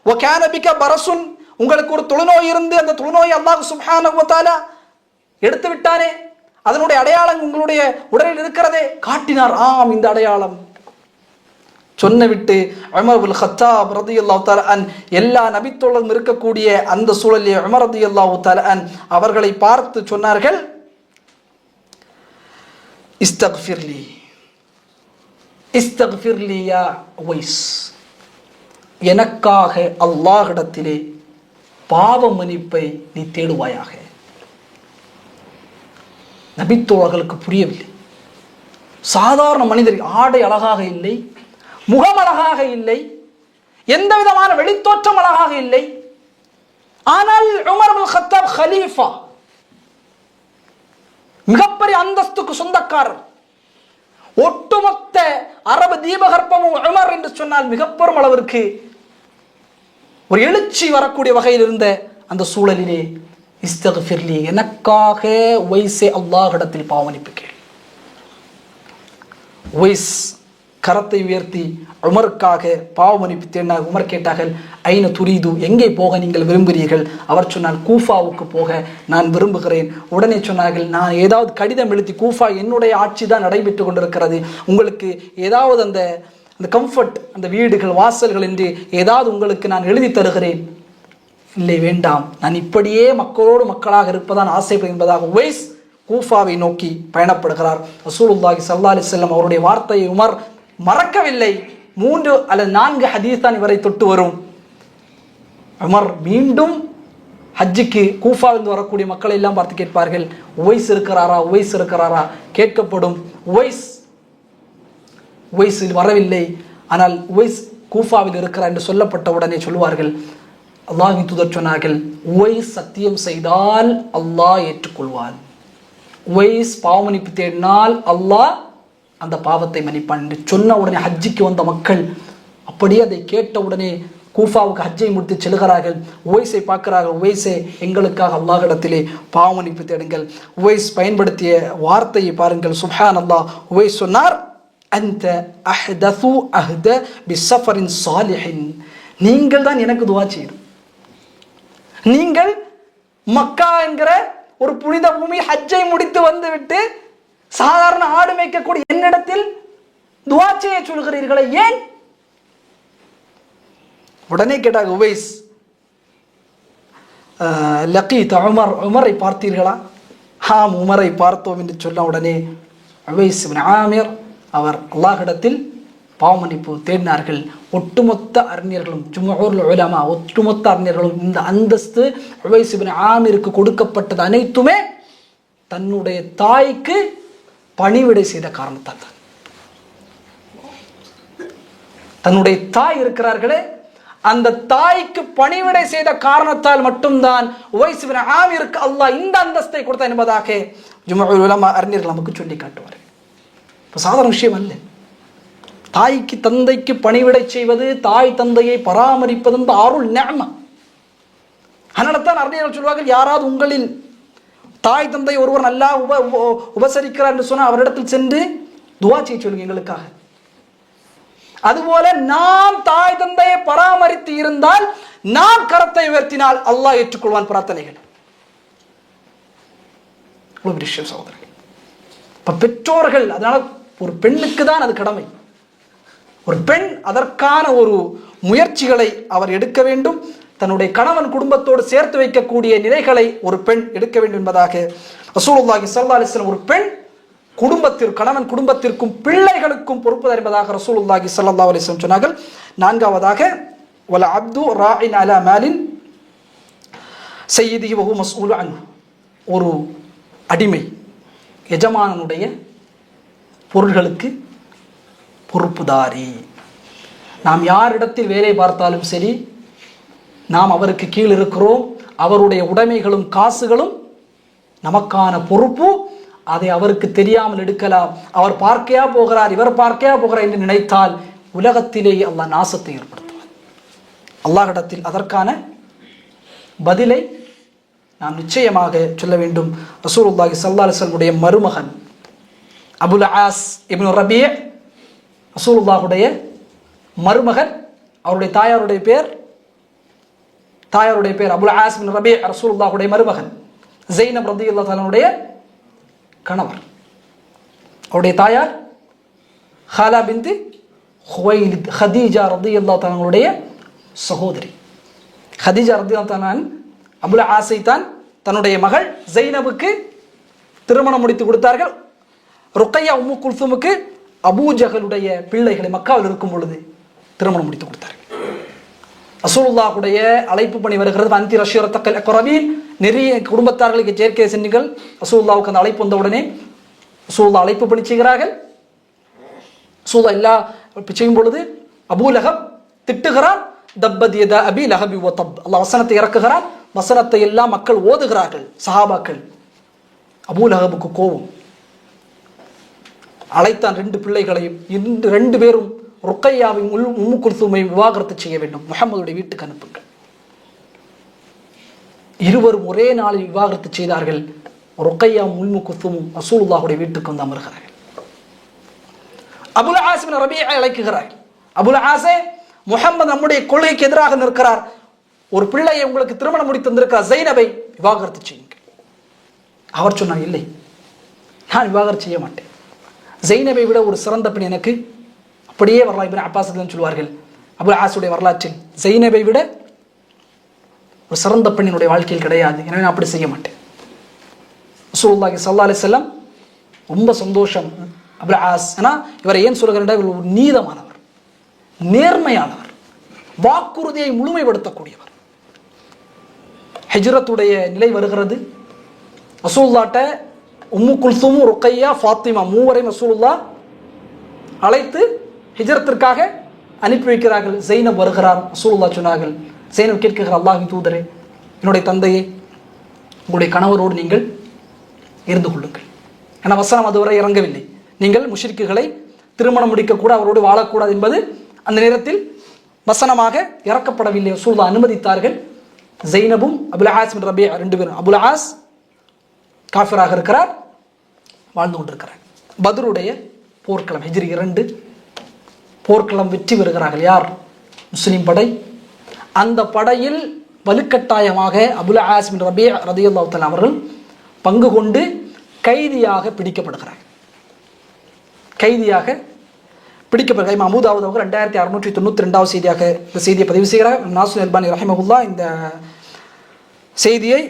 வ கான பிக பரசுன், உங்களுக்கு ஒரு தொழுநோய் இருந்து அந்த தொழுநோயை அல்லாஹ் சுப்ஹானஹு வ தஆலா எடுத்து விட்டானே, அதனுடைய அடையாளம் உங்களுடைய உடலில் இருக்கிறதே. காட்டினார், ஆம், இந்த அடையாளம். சொன்ன விட்டு உமர் இப்னு கத்தாப் ரலியல்லாஹு தஆலா அன், எல்லா நபித்தோழரும் இருக்கக்கூடிய அந்த சூழலில் உமர் ரலியல்லாஹு தஆலா அன் அவர்களை பார்த்து சொன்னார்கள், இஸ்தக்ஃபிர்லி, இஸ்தக்ஃபிர்லி யா உவைஸ், எனக்காக அல்லாஹ்விடத்திலே பாவ மன்னிப்பை நீ தேடுவாயாக. நபித்தோழர்களுக்கு புரியவில்லை. சாதாரண மனிதர், ஆடை அழகாக இல்லை, முகம் அழகாக இல்லை, எந்த விதமான வெளித்தோற்றம் அழகாக இல்லை. ஆனால் உமர் இப்னு கத்தாப் கலீஃபா, மிகப்பெரிய அந்தஸ்துக்கு சொந்தக்காரர். ஒட்டுமொத்த அரபு தீபகற்பமும் உமர் என்று சொன்னால் மிகப்பெரும் அளவிற்கு ஒரு எழுச்சி வரக்கூடிய வகையில் இருந்த அந்த சூழலிலே, இஸ்தக்ஃபிர்லி, எனக்காக உவைஸே அல்லாஹ்விடத்தில் பாவமன்னிப்பு கேள். உவைஸ் கரத்தை உயர்த்தி உமருக்காக பாவமன்னிப்பு தேடினார். உமர் கேட்டார்கள், ஐன துரீது, எங்கே போக நீங்கள் விரும்புகிறீர்கள்? அவர் சொன்னால், கூஃபாவுக்கு போக நான் விரும்புகிறேன். உடனே சொன்னார்கள், நான் ஏதாவது கடிதம் எழுதி, கூஃபா என்னுடைய ஆட்சி தான் நடைபெற்று கொண்டிருக்கிறது, உங்களுக்கு ஏதாவது அந்த கம்ஃபர்ட், அந்த வீடுகள் வாசல்கள் என்று ஏதாவது உங்களுக்கு நான் எழுதி தருகிறேன். இல்லை, வேண்டாம், நான் இப்படியே மக்களோடு மக்களாக இருப்பதான் ஆசைப்படும் என்பதாக உவைஸ் கூஃபாவை நோக்கி பயணப்படுகிறார். ரசூலுல்லாஹி ஸல்லல்லாஹு அலைஹி வஸல்லம் அவருடைய வார்த்தையை உமர் மறக்கவில்லை. 3 அல்லது 4 ஹதீஸ் தான் இவரை தொட்டு வரும். உமர் மீண்டும் ஹஜ்ஜுக்கு கூஃபாவிலிருந்து வரக்கூடிய மக்களை எல்லாம் பார்த்து கேட்பார்கள், உவைஸ் இருக்கிறாரா, உவைஸ் இருக்கிறாரா? கேட்கப்படும். உவைஸ் வரவில்லை. ஆனால் உவைஸ் கூஃபாவில் இருக்கிறார் என்று சொல்லப்பட்ட உடனே சொல்லுவார்கள், அல்லாஹ்வின் தூதர் சொன்னார்கள், உவைஸ் சத்தியம் செய்தால் அல்லாஹ் ஏற்றுக்கொள்வான், உவைஸ் பாவமன்னிப்பு தேடினால் அல்லாஹ் அந்த பாவத்தை மன்னிப்பான் என்று சொன்ன உடனே ஹஜ்ஜிக்கு வந்த மக்கள் அப்படியே அதை கேட்ட உடனே கூஃபாவுக்கு ஹஜ்ஜை முடித்து செல்கிறார்கள். உவைஸை பார்க்கிறார்கள். உவைஸே, எங்களுக்காக அல்லாஹ்விடத்திலே பாவமன்னிப்பு தேடுங்கள். உவைஸ் பயன்படுத்திய வார்த்தையை பாருங்கள். சுப்ஹான் அல்லாஹ். உவைஸ் சொன்னார், அந்த அஹ்தது அஹ்த பிஸஃபரின் சாலிஹின், நீங்கள் தான் எனக்கு துஆ செய்யணும். நீங்கள் மக்கா என்கிற ஒரு புனித பூமி ஹஜ்ஜை முடித்து வந்துவிட்டு சாதாரண ஆடு மேய்க்கக்கூடிய என்னிடத்தில் துஆ செய்ய சொல்கிறீர்களே, ஏன்? உடனே கேட்டாங்க உவைஸ், லகீத் உமர், உமரை பார்த்தீர்களா? ஆம், உமரை பார்த்தோம் என்று சொன்ன உடனே உவைஸ் இப்னு ஆமிர் அவர் அல்லாஹ்விடத்தில் பாவமன்னிப்பு தேடினார்கள். ஒட்டுமொத்த அறிஞர்களும், ஜும்ஹூருல் உலமா, ஒட்டுமொத்த அறிஞர்களும் இந்த அந்தஸ்து உவைஸ் இப்னு ஆமிருக்கு கொடுக்கப்பட்டது அனைத்துமே தன்னுடைய தாய்க்கு பணிவிடை செய்த காரணத்தால் தான். தன்னுடைய தாய் இருக்கிறார்களே, அந்த தாய்க்கு பணிவிடை செய்த காரணத்தால் மட்டும்தான் உவைஸ் இப்னு ஆமிருக்கு அல்லாஹ் இந்த அந்தஸ்தை கொடுத்தான் என்பதாக ஜும்ஹூருல் உலமா அறிஞர்கள் நமக்கு சொல்லி காட்டுவார்கள். இப்போ சாதாரண விஷயம் அல்ல. தாய்க்கு தந்தைக்கு பணிவிடை செய்வது, தாய் தந்தையை பராமரிப்பது இந்த அருள் நிஅமா. அதனால தான் அறிஞர்கள் சொல்வார்கள், யாராவது உங்களில் தாய் தந்தை ஒருவர் நல்லா உபசரிக்கிறார் என்று சொன்னால் அவரிடத்தில் சென்று துஆ செய்ய சொல்லுங்க எங்களுக்காக. அதுபோல நாம் தாய் தந்தையை பராமரித்து இருந்தால், நாம் கரத்தை உயர்த்தினால் அல்லாஹ் ஏற்றுக்கொள்வான் பிரார்த்தனைகள். விஷயம் சகோதரர்கள், இப்ப பெற்றோர்கள், அதனால ஒரு பெண்ணுக்கு தான் அது கடமை. ஒரு பெண் அதற்கான ஒரு முயற்சிகளை அவர் எடுக்க வேண்டும். தன்னுடைய கணவன் குடும்பத்தோடு சேர்த்து வைக்கக்கூடிய நிலைகளை ஒரு பெண் எடுக்க வேண்டும் என்பதாக ரசூலுல்லாஹி ஸல்லல்லாஹு அலைஹி வஸல்லம் ஒரு பெண் குடும்பத்திற்கு, கணவன் குடும்பத்திற்கும் பிள்ளைகளுக்கும் பொறுப்பு என்பதாக ரசூலுல்லாஹி ஸல்லல்லாஹு அலைஹி வஸல்லம் சொன்னார்கள். 4வதாக, வல அப்து ராஇன் அலா மாலின் சய்யிதிஹி வஹு மஸ்ஊலு அன்ஹு, ஒரு அடிமை எஜமானனுடைய பொருள்களுக்கு பொறுப்புதாரி. நாம் யாரிடத்தில் வேலை பார்த்தாலும் சரி, நாம் அவருக்கு கீழ் இருக்கிறோம், அவருடைய உடைமைகளும் காசுகளும் நமக்கான பொறுப்பு. அதை அவருக்கு தெரியாமல் எடுக்கலாம். அவர் பார்க்கையா போகிறார், இவர் பார்க்கையா போகிறார் என்று நினைத்தால் உலகத்திலேயே அல்லாஹ் நாசத்தை ஏற்படுத்துவார். அல்லாஹ்விடத்தில் அதற்கான பதிலை நாம் நிச்சயமாக சொல்ல வேண்டும். ரசூலுல்லாஹி ஸல்லல்லாஹு அலைஹி வஸல்லம் உடைய மருமகன் அபுல் ஆஸ் இப்னு ரபீ, ரசூலுல்லாஹுடைய மருமகன், அவருடைய தாயாருடைய பேர் அபுல் ஆஸ் இப்னு ரபீ, ரசூலுல்லாஹுடைய மருமகன், ஸைனப் ரலியல்லாஹு அன்ஹாவுடைய கணவர். அவருடைய தாயார் ஹாலா பின்த் ஹுவைலித், ஹதீஜா ரலியல்லாஹு அன்ஹாவுடைய சகோதரி. ஹதீஜா ரலியல்லாஹு அன்ஹா அபுல் ஆஸை தான் தன்னுடைய மகள் ஸைனபுக்கு திருமணம் முடித்து கொடுத்தார்கள். ருக்கையா உம்மு குல்சுமுக்கு அபூ ஜஹலுடைய பிள்ளைகளை மக்காவில் இருக்கும் பொழுது திருமணம் முடித்து கொடுத்தார்கள். ரசூலுல்லாஹுடைய அழைப்பு பணி வருகிறது. அந்தி ரஷீரத்தக்கல் அக்ரபீன், நிறைய குடும்பத்தார்களுக்கு சேர்க்கை சென்றுங்கள். ரசூலுல்லாஹுக்கு அந்த அழைப்பு வந்த உடனே ரசூலுல்லாஹ் அழைப்பு பணி செய்கிறார்கள். ரசூலுல்லாஹ் எல்லா செய்யும் பொழுது அபூ லஹப் திட்டுகிறான். தப்பத் யதா அபி லஹபி வ தப், அல்லாஹ் வசனத்தை இறக்குகிறான். வசனத்தை எல்லாம் மக்கள் ஓதுகிறார்கள், சஹாபாக்கள். அபூ லஹபுக்கு கோபம். அழைத்தான் 2 பிள்ளைகளையும். 2 பேரும் ருக்கையாவையும் உம்மு குல்சூமை விவாகரத்து செய்ய வேண்டும், முஹம்மதுடைய வீட்டுக்கு அனுப்புங்கள். இருவரும் ஒரே நாளில் விவாகரத்து செய்தார்கள். ருக்கையாவும் உம்மு குல்சூமும் ரசூலுல்லாஹுடைய வீட்டுக்கு வந்து அமர்கிறார்கள். அபுல் ஆஸ் பின் ரபீஆ அழைக்கிறார். அபுல் ஆஸே, முஹம்மது நம்முடைய கொள்கைக்கு எதிராக நிற்கிறார். ஒரு பிள்ளையை உங்களுக்கு திருமணம் முடித்து தந்திருக்கிறார், ஜைனபை விவாகரத்து செய்யுங்க. அவர் சொன்னார், இல்லை, நான் விவாகரத்து செய்ய மாட்டேன். ஜைனபை விட ஒரு சிறந்த பெண் எனக்கு அப்படியே வரலாறு. இப்னு அப்பாஸ் சொல்வார்கள், அபுல் ஆஸுடைய வரலாற்றில் ஜைனபை விட ஒரு சிறந்த பெண்ணினுடைய வாழ்க்கையில் கிடையாது, எனவே நான் அப்படி செய்ய மாட்டேன். ரசூலுல்லாஹி ஸல்லல்லாஹு அலைஹி வஸல்லம் ரொம்ப சந்தோஷம். அபுல் ஆஸ், ஏன்னா இவரை ஏன் சொல்கிறேன், இவர் ஒரு நீதமானவர், நேர்மையானவர், வாக்குறுதியை முழுமைப்படுத்தக்கூடியவர். ஹிஜ்ரத்துடைய நிலை வருகிறது. ரசூலுல்லாஹ்ட்ட உம்மு குல்சூம், ருக்கையா, ஃபாத்திமா மூவரையும் ரசூலுல்லாஹ் அழைத்து ஹிஜ்ரத்திற்காக அனுப்பி வைக்கிறார்கள். ஜைனப் வருகிறார். ரசூலுல்லாஹ் சொன்னார்கள், ஜைனப் கேட்கிறார், அல்லாஹ்வின் தூதரே, என்னுடைய தந்தையே, உங்களுடைய கணவரோடு நீங்கள் இருந்து கொள்ளுங்கள். ஏன்னா வசனம் அதுவரை இறங்கவில்லை. நீங்கள் முஷ்ரிக்குகளை திருமணம் முடிக்கக்கூட, அவரோடு வாழக்கூடாது என்பது அந்த நேரத்தில் வசனமாக இறக்கப்படவில்லை. ரசூலுல்லாஹ் அனுமதித்தார்கள். ஜைனபும் அபுல் ஆஸ் பின் ரபீஆ 2 பேரும், அபுல் ஆஸ் காஃபிராக இருக்கிறார், வாழ்ந்து கொண்டிருக்கிறார். பத்ருடைய போர்க்களம், ஹிஜ்ரி 2 போர்க்களம் வெற்றி பெறுகிறார்கள். யார்? முஸ்லிம் படை. அந்த படையில் வலுக்கட்டாயமாக அபுல் ஆஸ் பின் ரபீஆ ரலியல்லாஹு தஆலா அவர்கள் பங்கு கொண்டு கைதியாக பிடிக்கப்படுகிறார். கைதியாக பிடிக்கப்படுகிற இமாம் அபூ தாவூத் அவர்கள் 2692 செய்தியாக இந்த செய்தியை பதிவு செய்கிறார். நாஸ்ருல் அல்பானி ரஹிமஹுல்லாஹ் இந்த செய்தியை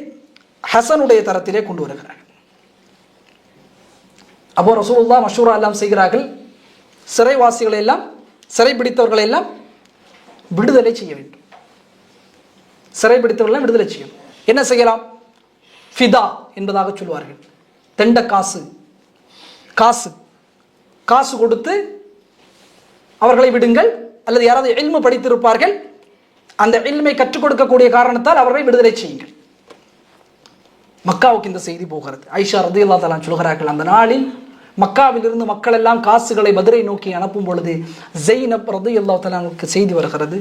ஹசனுடைய தரத்திலே கொண்டு வருகிறார். அப்போ ரசூலுல்லாஹ் மஷூரா எல்லாம் செய்கிறார்கள். சிறைவாசிகளை எல்லாம், சிறை பிடித்தவர்களை எல்லாம் விடுதலை செய்ய வேண்டும். சிறை பிடித்தவர்களை விடுதலை செய்யும். என்ன செய்யலாம்? ஃபிதா என்பதாக சொல்வார்கள். தெண்ட காசு, காசு காசு கொடுத்து அவர்களை விடுங்கள். அல்லது யாராவது இல்மு படித்திருப்பார்கள், அந்த இல்மை கற்றுக் கொடுக்கக்கூடிய காரணத்தால் அவர்களை விடுதலை செய்யுங்கள். மக்காவுக்கு இந்த செய்தி போகிறது. ஆயிஷா ரலியல்லாஹு தஆலா சொல்கிறார்கள், அந்த நாளில் மக்காவிலிருந்து மக்கள் எல்லாம் காசுகளை பத்ரை நோக்கி அனுப்பும் பொழுது ஜைனப் ரலியல்லாஹு தஆலாவுக்கு செய்தி வருகிறது,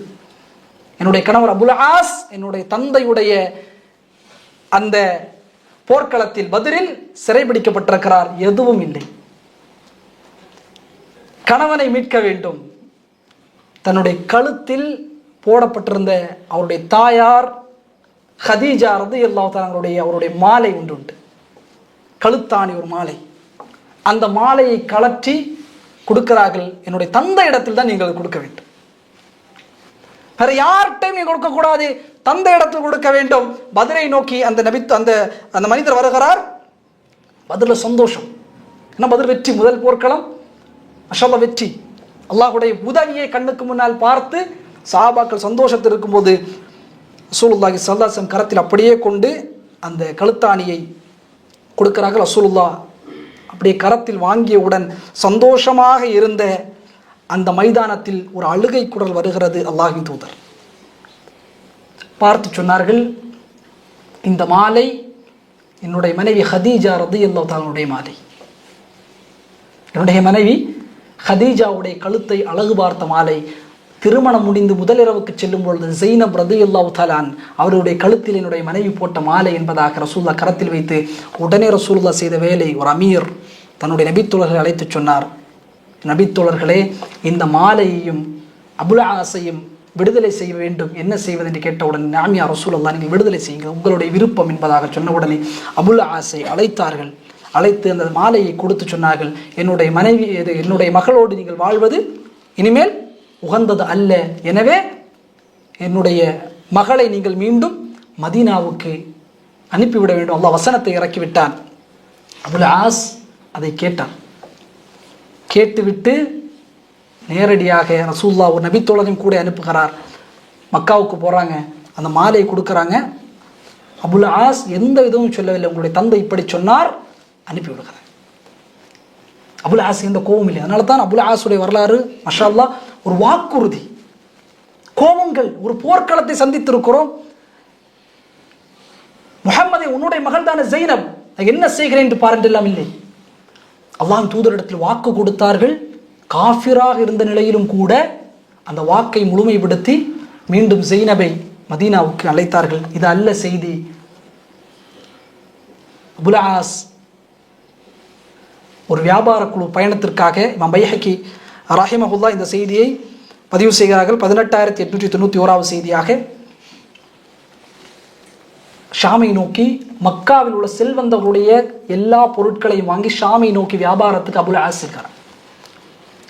என்னுடைய கணவர் அபுல் ஆஸ் என்னுடைய தந்தையுடைய அந்த போர்க்களத்தில் பத்ரில் சிறைபிடிக்கப்பட்டிருக்கிறார், எதுவும் இல்லை, கணவனை மீட்க வேண்டும். தன்னுடைய கழுத்தில் போடப்பட்டிருந்த அவருடைய தாயார் ஹதீஜா ரலியல்லாஹு தஆலா அவருடைய மாலை உண்டு, கழுத்தாணி ஒரு மாலை, அந்த மாலையை கலற்றி கொடுக்கிறார்கள். என்னுடைய தந்தை இடத்தில் தான் நீங்கள் கொடுக்க வேண்டும், வேற யார்கிட்டையும் நீங்க கொடுக்க கூடாது, தந்தை இடத்தில் கொடுக்க வேண்டும். பத்ரை நோக்கி அந்த மனிதர் வருகிறார். பத்ர்ல சந்தோஷம், ஏன்னா பத்ர் வெற்றி, முதல் போர்க்களம், மாஷாஅல்லாஹ் வெற்றி. அல்லாஹ்வுடைய உதவியை கண்ணுக்கு முன்னால் பார்த்து சஹாபாக்கள் சந்தோஷத்தில் இருக்கும்போது ரசூலுல்லாஹி ஸல்லல்லாஹு அலைஹி வஸல்லம் கரத்தில் அப்படியே கொண்டு அந்த கழுத்தாணியை கொடுக்கிறார்கள். ரசூலுல்லாஹ் அப்படியே கரத்தில் வாங்கியவுடன் சந்தோஷமாக இருந்த அந்த மைதானத்தில் ஒரு அழுகை குரல் வருகிறது. அல்லாஹ்வின் தூதர் பார்த்து சொன்னார்கள், இந்த மாலை என்னுடைய மனைவி ஹதீஜா ரலியல்லாஹு தஆலாவுடைய மாலை, என்னுடைய மனைவி ஹதீஜாவுடைய கழுத்தை அழகு பார்த்த மாலை. திருமணம் முடிந்து முதலிரவுக்கு செல்லும் பொழுது ஜைனப் ரலியல்லாஹு தஆலா அவருடைய கழுத்தில் என்னுடைய மனைவி போட்ட மாலை என்பதாக ரசூலுல்லாஹ் கரத்தில் வைத்து, உடனே ரசூலுல்லாஹ் செய்த வேலை, ஒரு அமீர் தன்னுடைய நபித்தோழர்களை அழைத்து சொன்னார், நபித்தோழர்களே, இந்த மாலையையும் அபுல் ஆஸையும் விடுதலை செய்ய வேண்டும், என்ன செய்வது என்று கேட்டவுடன், நாமியா ரசூலுல்லாஹ், நீங்கள் விடுதலை செய்யுங்கள், உங்களுடைய விருப்பம் என்பதாக சொன்ன உடனே அபுல் ஆஸை அழைத்தார்கள். அழைத்து அந்த மாலையை கொடுத்து சொன்னார்கள், என்னுடைய மனைவி, என்னுடைய மகளோடு நீங்கள் வாழ்வது இனிமேல் உகந்தது அல்ல, எனவே என்னுடைய மகளை நீங்கள் மீண்டும் மதீனாவுக்கு அனுப்பிவிட வேண்டும். அல்லாஹ் வசனத்தை இறக்கிவிட்டான். அபுல் ஆஸ் அதை கேட்டான். கேட்டுவிட்டு நேரடியாக ரசூலுல்லாஹ் ஒரு நபித்தோழரையும் கூட அனுப்புகிறார். மக்காவுக்கு போகிறாங்க, அந்த மாலையை கொடுக்குறாங்க. அபுல் ஆஸ் எந்த இதுவும் சொல்லவில்லை, உங்களுடைய தந்தை இப்படி சொன்னார், அனுப்பி விடுகிறார். அபுல் ஆஸ் எந்த கோபம் இல்லை. அதனால தான் அபுல் ஆஸுடைய வரலாறு மாஷா அல்லாஹ் ஒரு வாக்குறுதி. கோபங்கள், ஒரு போர்க்களத்தை சந்தித்திருக்கிறோம். முஹம்மதை உன்னுடைய மகள் தானே ஜெய்னப், நான் என்ன செய்கிறேன் என்று பாருங்கள் இல்லை. அல்லாஹ்வின் தூதரிடத்தில் வாக்கு கொடுத்தார்கள். காஃபிராக இருந்த நிலையிலும் கூட அந்த வாக்கை முழுமைப்படுத்தி மீண்டும் ஜெய்னபை மதீனாவுக்கு அழைத்தார்கள். இது அல்ல செய்தி. அபுல் ஆஸ் ஒரு வியாபார குழு பயணத்திற்காக இமாம் பைஹகி ரஹிமஹுல்லாஹ் இந்த செய்தியை பதிவு செய்கிறார்கள். 18,891 செய்தியாக ஷாமை நோக்கி, மக்காவில் உள்ள செல்வந்தர்களுடைய எல்லா பொருட்களையும் வாங்கி ஷாமை நோக்கி வியாபாரத்துக்கு அபுல் ஆஸ் இருக்கிறார்.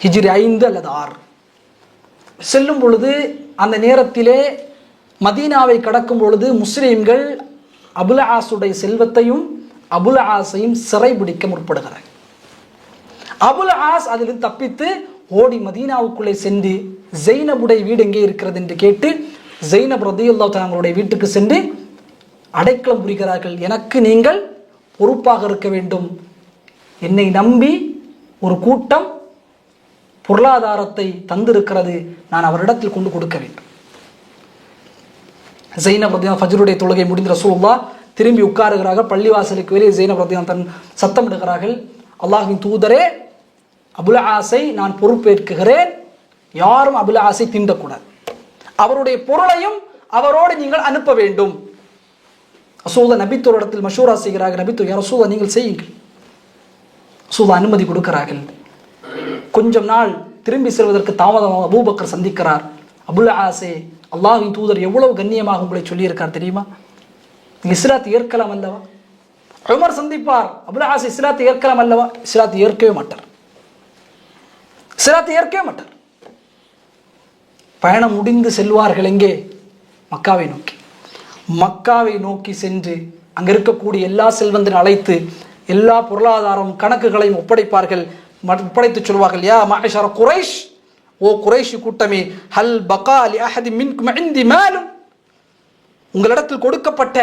ஹிஜ்ரி 5 அல்லது 6 செல்லும் பொழுது, அந்த நேரத்திலே மதீனாவை கடக்கும் பொழுது முஸ்லிம்கள் அபுல் ஆஸுடைய செல்வத்தையும் அபுல் ஆஸையும் சிறைபிடிக்க முற்படுகிறார். அபுல் ஆஸ் அதில் தப்பித்து ஓடி மதீனாவுக்குள்ளே சென்று ஜெய்னபுடைய வீடு எங்கே இருக்கிறது என்று கேட்டு ஜெய்னப் ரலியல்லாஹு தஆலா அவங்களுடைய வீட்டுக்கு சென்று அடைக்கலம் புரிகிறார்கள். எனக்கு நீங்கள் பொறுப்பாக இருக்க வேண்டும், என்னை நம்பி ஒரு கூட்டம் பொருளாதாரத்தை தந்திருக்கிறது, நான் அவரிடத்தில் கொண்டு கொடுக்க வேண்டும். ஜெய்னப் ரலியல்லாஹு ஃபஜ்ருடைய தொழுகை முடிந்த ரசூலுல்லாஹ் திரும்பி உட்காருகிறார்கள். பள்ளிவாசலுக்கு வெளியே ஜெய்னப் ரலியல்லாஹு தன் சத்தமிடுகிறார்கள், அல்லாஹ்வின் தூதரே, அபுல் ஆஸை நான் பொறுப்பேற்கிறேன், யாரும் அபுல் ஆஸை தீண்டக்கூடாது, அவருடைய பொருளையும் அவரோடு நீங்கள் அனுப்ப வேண்டும். ரசூலுல்லாஹ் நபித்தோரிடத்தில் மஷூரா செய்கிறார்கள். நபித்தோர், யா ரசூலுல்லாஹ் நீங்கள் செய்யுங்கள். ரசூலுல்லாஹ் அனுமதி கொடுக்கிறார்கள். கொஞ்சம் நாள் திரும்பி செல்வதற்கு தாமதமாக அபூபக்கர் சந்திக்கிறார். அபுல் ஆஸே, அல்லாஹ்வின் தூதர் எவ்வளவு கண்ணியமாக உங்களை சொல்லியிருக்கார் தெரியுமா, இஸ்லாத்தை ஏற்கலாம் அல்லவா? உமர் சந்திப்பார், அபுல் ஆஸ் இஸ்லாத்தை ஏற்கலாம் அல்லவா? இஸ்லாத்தை ஏற்கவே மாட்டார், இஸ்லாத்தை ஏற்கவே மாட்டார். பயணம் முடிந்து செல்வார்கள் எங்கே? மக்காவை நோக்கி. மக்காவை நோக்கி சென்று அங்க இருக்கக்கூடிய எல்லா செல்வந்தரையும் அழைத்து எல்லா பொருளாதாரம் கணக்குகளையும் ஒப்படைப்பார்கள். ஒப்படைத்து சொல்வார்கள், யா மஅஷர குரைஷ், ஓ குரைஷ் கூட்டமே, ஹல் பகா லி அஹதி மின்கும் இந்தி மாலும், உங்களிடத்தில் கொடுக்கப்பட்ட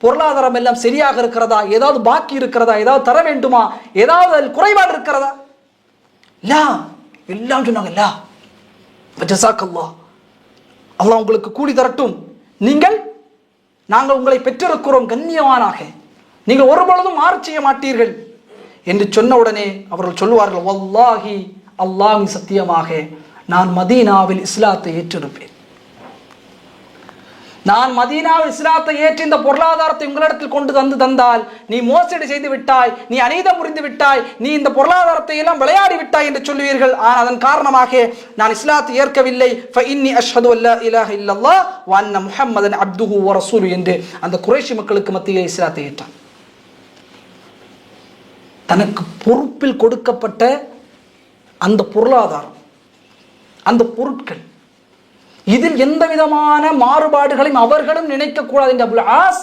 பொருளாதாரம் எல்லாம் சரியாக இருக்கிறதா, ஏதாவது பாக்கி இருக்கிறதா, ஏதாவது தர வேண்டுமா, ஏதாவது அதில் குறைபாடு இருக்கிறதா? லா, எல்லாம் சொன்னாங்க. லா, ஜஸாக்கல்லாஹ், அல்லாஹ் உங்களுக்கு கூலி தரட்டும், நாங்கள் உங்களை பெற்றிருக்கிறோம் கண்ணியமானாக, நீங்கள் ஒருபொழுதும் மாறு செய்ய மாட்டீர்கள் என்று சொன்ன உடனே அவர்கள் சொல்லுவார்கள், வல்லாஹி, அல்லாஹ்வின் சத்தியமாக நான் மதீனாவில் இஸ்லாத்தை ஏற்றிருப்பேன், நான் மதீனாவில் இஸ்லாத்தை ஏற்றி இந்த பொருளாதாரத்தை உங்களிடத்தில் கொண்டு தந்தால் நீ மோசடி செய்து விட்டாய், நீ அநீதம் புரிந்து விட்டாய், நீ இந்த பொருளாதாரத்தை எல்லாம் விளையாடி விட்டாய் என்று சொல்லுவீர்கள். ஆனால் அதன் காரணமாக நான் இஸ்லாத்தை ஏற்கவில்லை. ஃபஇன்னி அஷ்ஹது அல்லா இலாஹ இல்லல்லாஹ் வ அன்ன முஹம்மதன் அப்துஹு வ ரசூலு என்று அந்த குறைஷி மக்களுக்கு மத்தியில் இஸ்லாத்தை ஏற்றான். தனக்கு பொறுப்பில் கொடுக்கப்பட்ட அந்த பொருளாதாரம், அந்த பொருட்கள், இதில் எந்த விதமான மாறுபாடுகளையும் அவர்களும் நினைக்கக்கூடாது என்று அபுல் ஆஸ்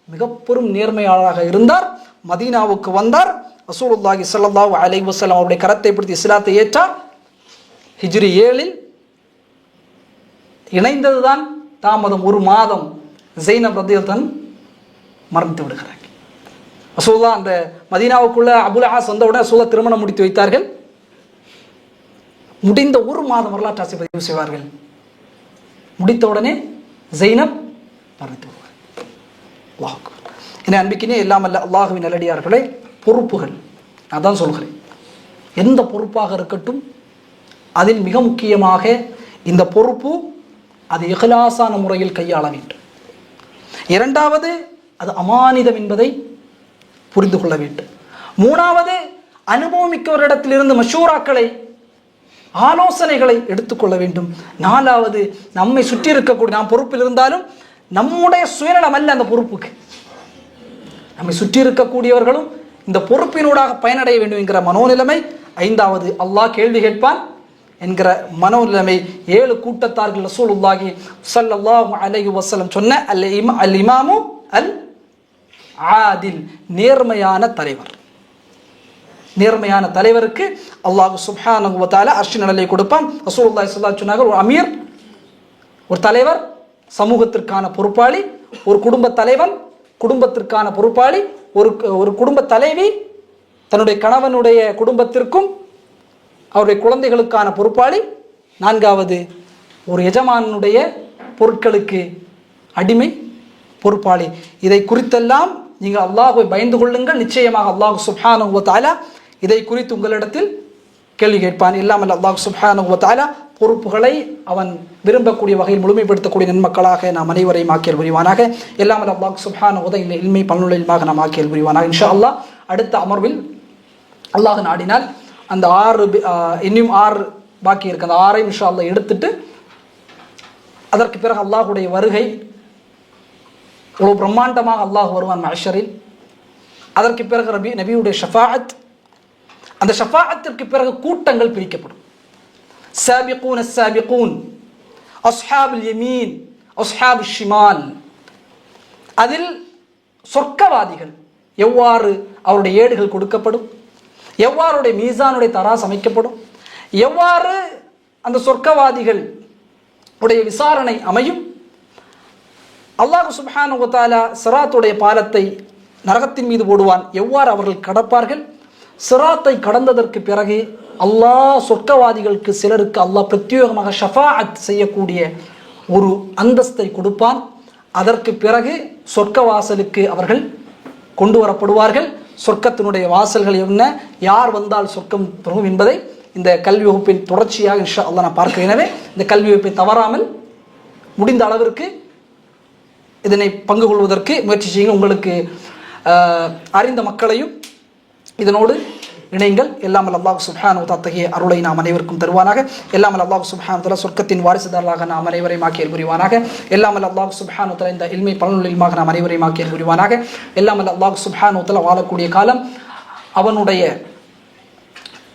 மிக பெரும் நேர்மையாளராக இருந்தார். மதீனாவுக்கு வந்தார். ரசூலுல்லாஹி ஸல்லல்லாஹு அலைஹி வஸல்லம் அவருடைய கரத்தை பிடித்து இஸ்லாத்தை ஏற்றார். ஹிஜ்ரி 7 இணைந்ததுதான் தாமதம். ஒரு மாதம் ஜெய்னப் ரலியல்லாஹு மறந்து விடுகிறார். ரசூலுல்லாஹ் அந்த மதீனாவுக்குள்ள அபுல் ஆஸ் வந்தவுடன் ரசூலுல்லாஹ் திருமணம் முடித்து வைத்தார்கள். முடிந்த ஒரு மாதம் வரலாற்று ஆசை பதிவு செய்வார்கள். முடித்தவுடனே ஜெய்னப் மரணித்து விடுவார். அல்லாஹ் அக்பர். என அன்பிக்கினே எல்லாம் அல்ல அல்லாஹுவின் நல்லடியார்களே, பொறுப்புகள், நான் தான் சொல்கிறேன், எந்த பொறுப்பாக இருக்கட்டும் அதில் மிக முக்கியமாக இந்த பொறுப்பு அது இஹ்லாஸான முறையில் கையாள வேண்டும். இரண்டாவது, அது அமானிதம் என்பதை புரிந்து கொள்ள வேண்டும். மூணாவது, அனுபவமிக்கவரிடத்திலிருந்து மஷூராக்களை, ஆலோசனைகளை எடுத்துக்கொள்ள வேண்டும். நாலாவது, நம்மை சுற்றி இருக்கக்கூடிய, நாம் பொறுப்பில் இருந்தாலும் நம்முடைய சுயநலம் அல்ல அந்த பொறுப்புக்கு, நம்மை சுற்றி இருக்கக்கூடியவர்களும் இந்த பொறுப்பினூடாக பயனடைய வேண்டும் என்கிற மனோநிலைமை. ஐந்தாவது, அல்லாஹ் கேள்வி கேட்பான் என்கிற மனோநிலைமை. 7 கூட்டத்தார்கள் ரசூலுல்லாஹி ஸல்லல்லாஹு அலைஹி வஸல்லம் சொன்ன அல் இமாமு அல் ஆதில், நேர்மையான தலைவர். நேர்மையான தலைவருக்கு அல்லாஹ் சுப்ஹானஹு வ தஆலா அர்ஷ் நிழலை கொடுப்பான். ரசூலுல்லாஹி ஸல்லல்லாஹு அலைஹி வஸல்லம் சொன்னார்கள், ஒரு அமீர், ஒரு தலைவர் சமூகத்திற்கான பொறுப்பாளி, ஒரு குடும்ப தலைவன் குடும்பத்திற்கான பொறுப்பாளி, ஒரு குடும்ப தலைவி தன்னுடைய கணவனுடைய குடும்பத்திற்கும் அவருடைய குழந்தைகளுக்கான பொறுப்பாளி. 4வது, ஒரு எஜமானுடைய பொருட்களுக்கு அடிமை பொறுப்பாளி. இதை குறித்தெல்லாம் நீங்கள் அல்லாஹ்வை பயந்து கொள்ளுங்கள். நிச்சயமாக அல்லாஹ் சுப்ஹானஹு வ தஆலா இதை குறித்து உங்களிடத்தில் கேள்வி கேட்பான். இல்லாமல் அல்லாஹ் சுப்ஹானஹு வ தஆலா பொறுப்புகளை அவன் விரும்பக்கூடிய வகையில் முழுமைப்படுத்தக்கூடிய நன்மக்களாக நாம் அனைவரையும் ஆக்கியல் புரிவானாக. இல்லாமல் அல்லாஹ் சுப்ஹானஹு வ தஆலா இல்மை பல்லுள்ள இல்மாக நாம் ஆக்கியல் புரிவானாக. இன்ஷா அல்லாஹ் அடுத்த அமர்வில் அல்லாஹ் நாடினால் அந்த 6 இன்னும் 6 பாக்கி இருக்கு. அந்த 6ஐ இன்ஷா அல்லாஹ் எடுத்துட்டு அதற்கு பிறகு அல்லாஹுடைய வருகை ஒரு பிரம்மாண்டமாக அல்லாஹ் வருவான் மஹ்ஷரில். அதற்கு பிறகு நபியுடைய ஷஃபாஅத், அந்த ஷஃபாஅத்திற்கு பிறகு கூட்டங்கள் பிரிக்கப்படும். சாபிகூன் அஸ்ஸாபிகூன், அஸ்ஹாபுல் யமீன், அஸ்ஹாபுஷ் ஷிமால். அதில் சொர்க்கவாதிகள் எவ்வாறு அவருடைய ஏடுகள் கொடுக்கப்படும், எவ்வாறு மீசானுடைய தராஸ் அமைக்கப்படும், எவ்வாறு அந்த சொர்க்கவாதிகள் உடைய விசாரணை அமையும், அல்லாஹ் சுப்ஹானஹு வ தஆலா சிராத்துடைய பாலத்தை நரகத்தின் மீது போடுவான், எவ்வாறு அவர்கள் கடப்பார்கள், சிராத்தை கடந்ததற்கு பிறகு அல்லாஹ் சொர்க்கவாதிகளுக்கு சிலருக்கு அல்லாஹ் பிரத்யேகமாக ஷஃபாஅத் செய்யக்கூடிய ஒரு அந்தஸ்தை கொடுப்பான். அதற்கு பிறகு சொர்க்க வாசலுக்கு அவர்கள் கொண்டு வரப்படுவார்கள். சொர்க்கத்தினுடைய வாசல்கள் என்ன, யார் வந்தால் சொர்க்கம் பெறும் என்பதை இந்த கல்வி வகுப்பின் தொடர்ச்சியாக இன்ஷா அல்லாஹ் நான் பார்க்கிறேன். எனவே இந்த கல்வி வகுப்பை தவறாமல் முடிந்த அளவிற்கு இதனை பங்கு கொள்வதற்கு முயற்சி செய்யுங்கள். உங்களுக்கு அறிந்த மக்களையும் இதனோடு இணைங்கள். எல்லாமல் அல்லாஹ் சுப்ஹானஹு வ தஆலா அத்தகைய அருளை நாம் அனைவருக்கும் தருவானாக. எல்லாமல் அல்லாஹ் சுப்ஹானஹு வ தஆலா சொர்க்கத்தின் வாரிசுதாரர்களாக நாம் அனைவரையும் ஆக்கியல் புரிவானாக. எல்லாமல் அல்லாஹ் சுப்ஹானஹு வ தஆலா இந்த இல்மை பலனுள்ள இல்மாக நாம் அனைவரையும் ஆக்கியல் புரிவானாக. எல்லாமல் அல்லாஹ் சுப்ஹானஹு வ தஆலா வாழக்கூடிய காலம் அவனுடைய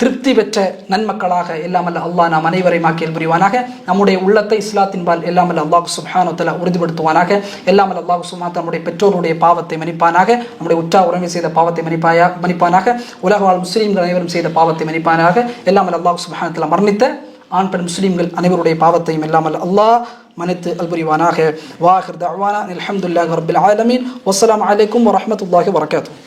திருப்தி பெற்ற நன்மக்களாக எல்லாமல் அல்லாஹ் நாம் அனைவரையும் ஆக்கியல் புரிவானாக. நம்முடைய உள்ளத்தை இஸ்லாத்தின்பால் எல்லாமல் அல்லாஹ் சுப்ஹானஹு வ தஆலா உறுதிப்படுத்துவானாக. எல்லாமல் அல்லாஹ் சுப்ஹானஹு வ தஆலா நம்முடைய பெற்றோருடைய பாவத்தை மன்னிப்பானாக. நம்முடைய உற்றார் உறவை செய்த பாவத்தை மன்னிப்பானாக. உலக வாழ் முஸ்லீம்கள் அனைவரும் செய்த பாவத்தை மன்னிப்பானாக. எல்லாமல் அல்லாஹ் சுப்ஹானஹு வ தஆலா மரணித்த ஆண் பெண் முஸ்லீம்கள் அனைவருடைய பாவத்தையும் எல்லாமல் அல்லாஹ் மன்னித்து அல்புரிவானாக. வாஹிர் தஅவானா அல்ஹம்துலில்லாஹி ரப்பில் ஆலமீன். வஸ்ஸலாமு அலைக்கும் வரஹ்மத்துல்லாஹி வபரகாத்துஹு.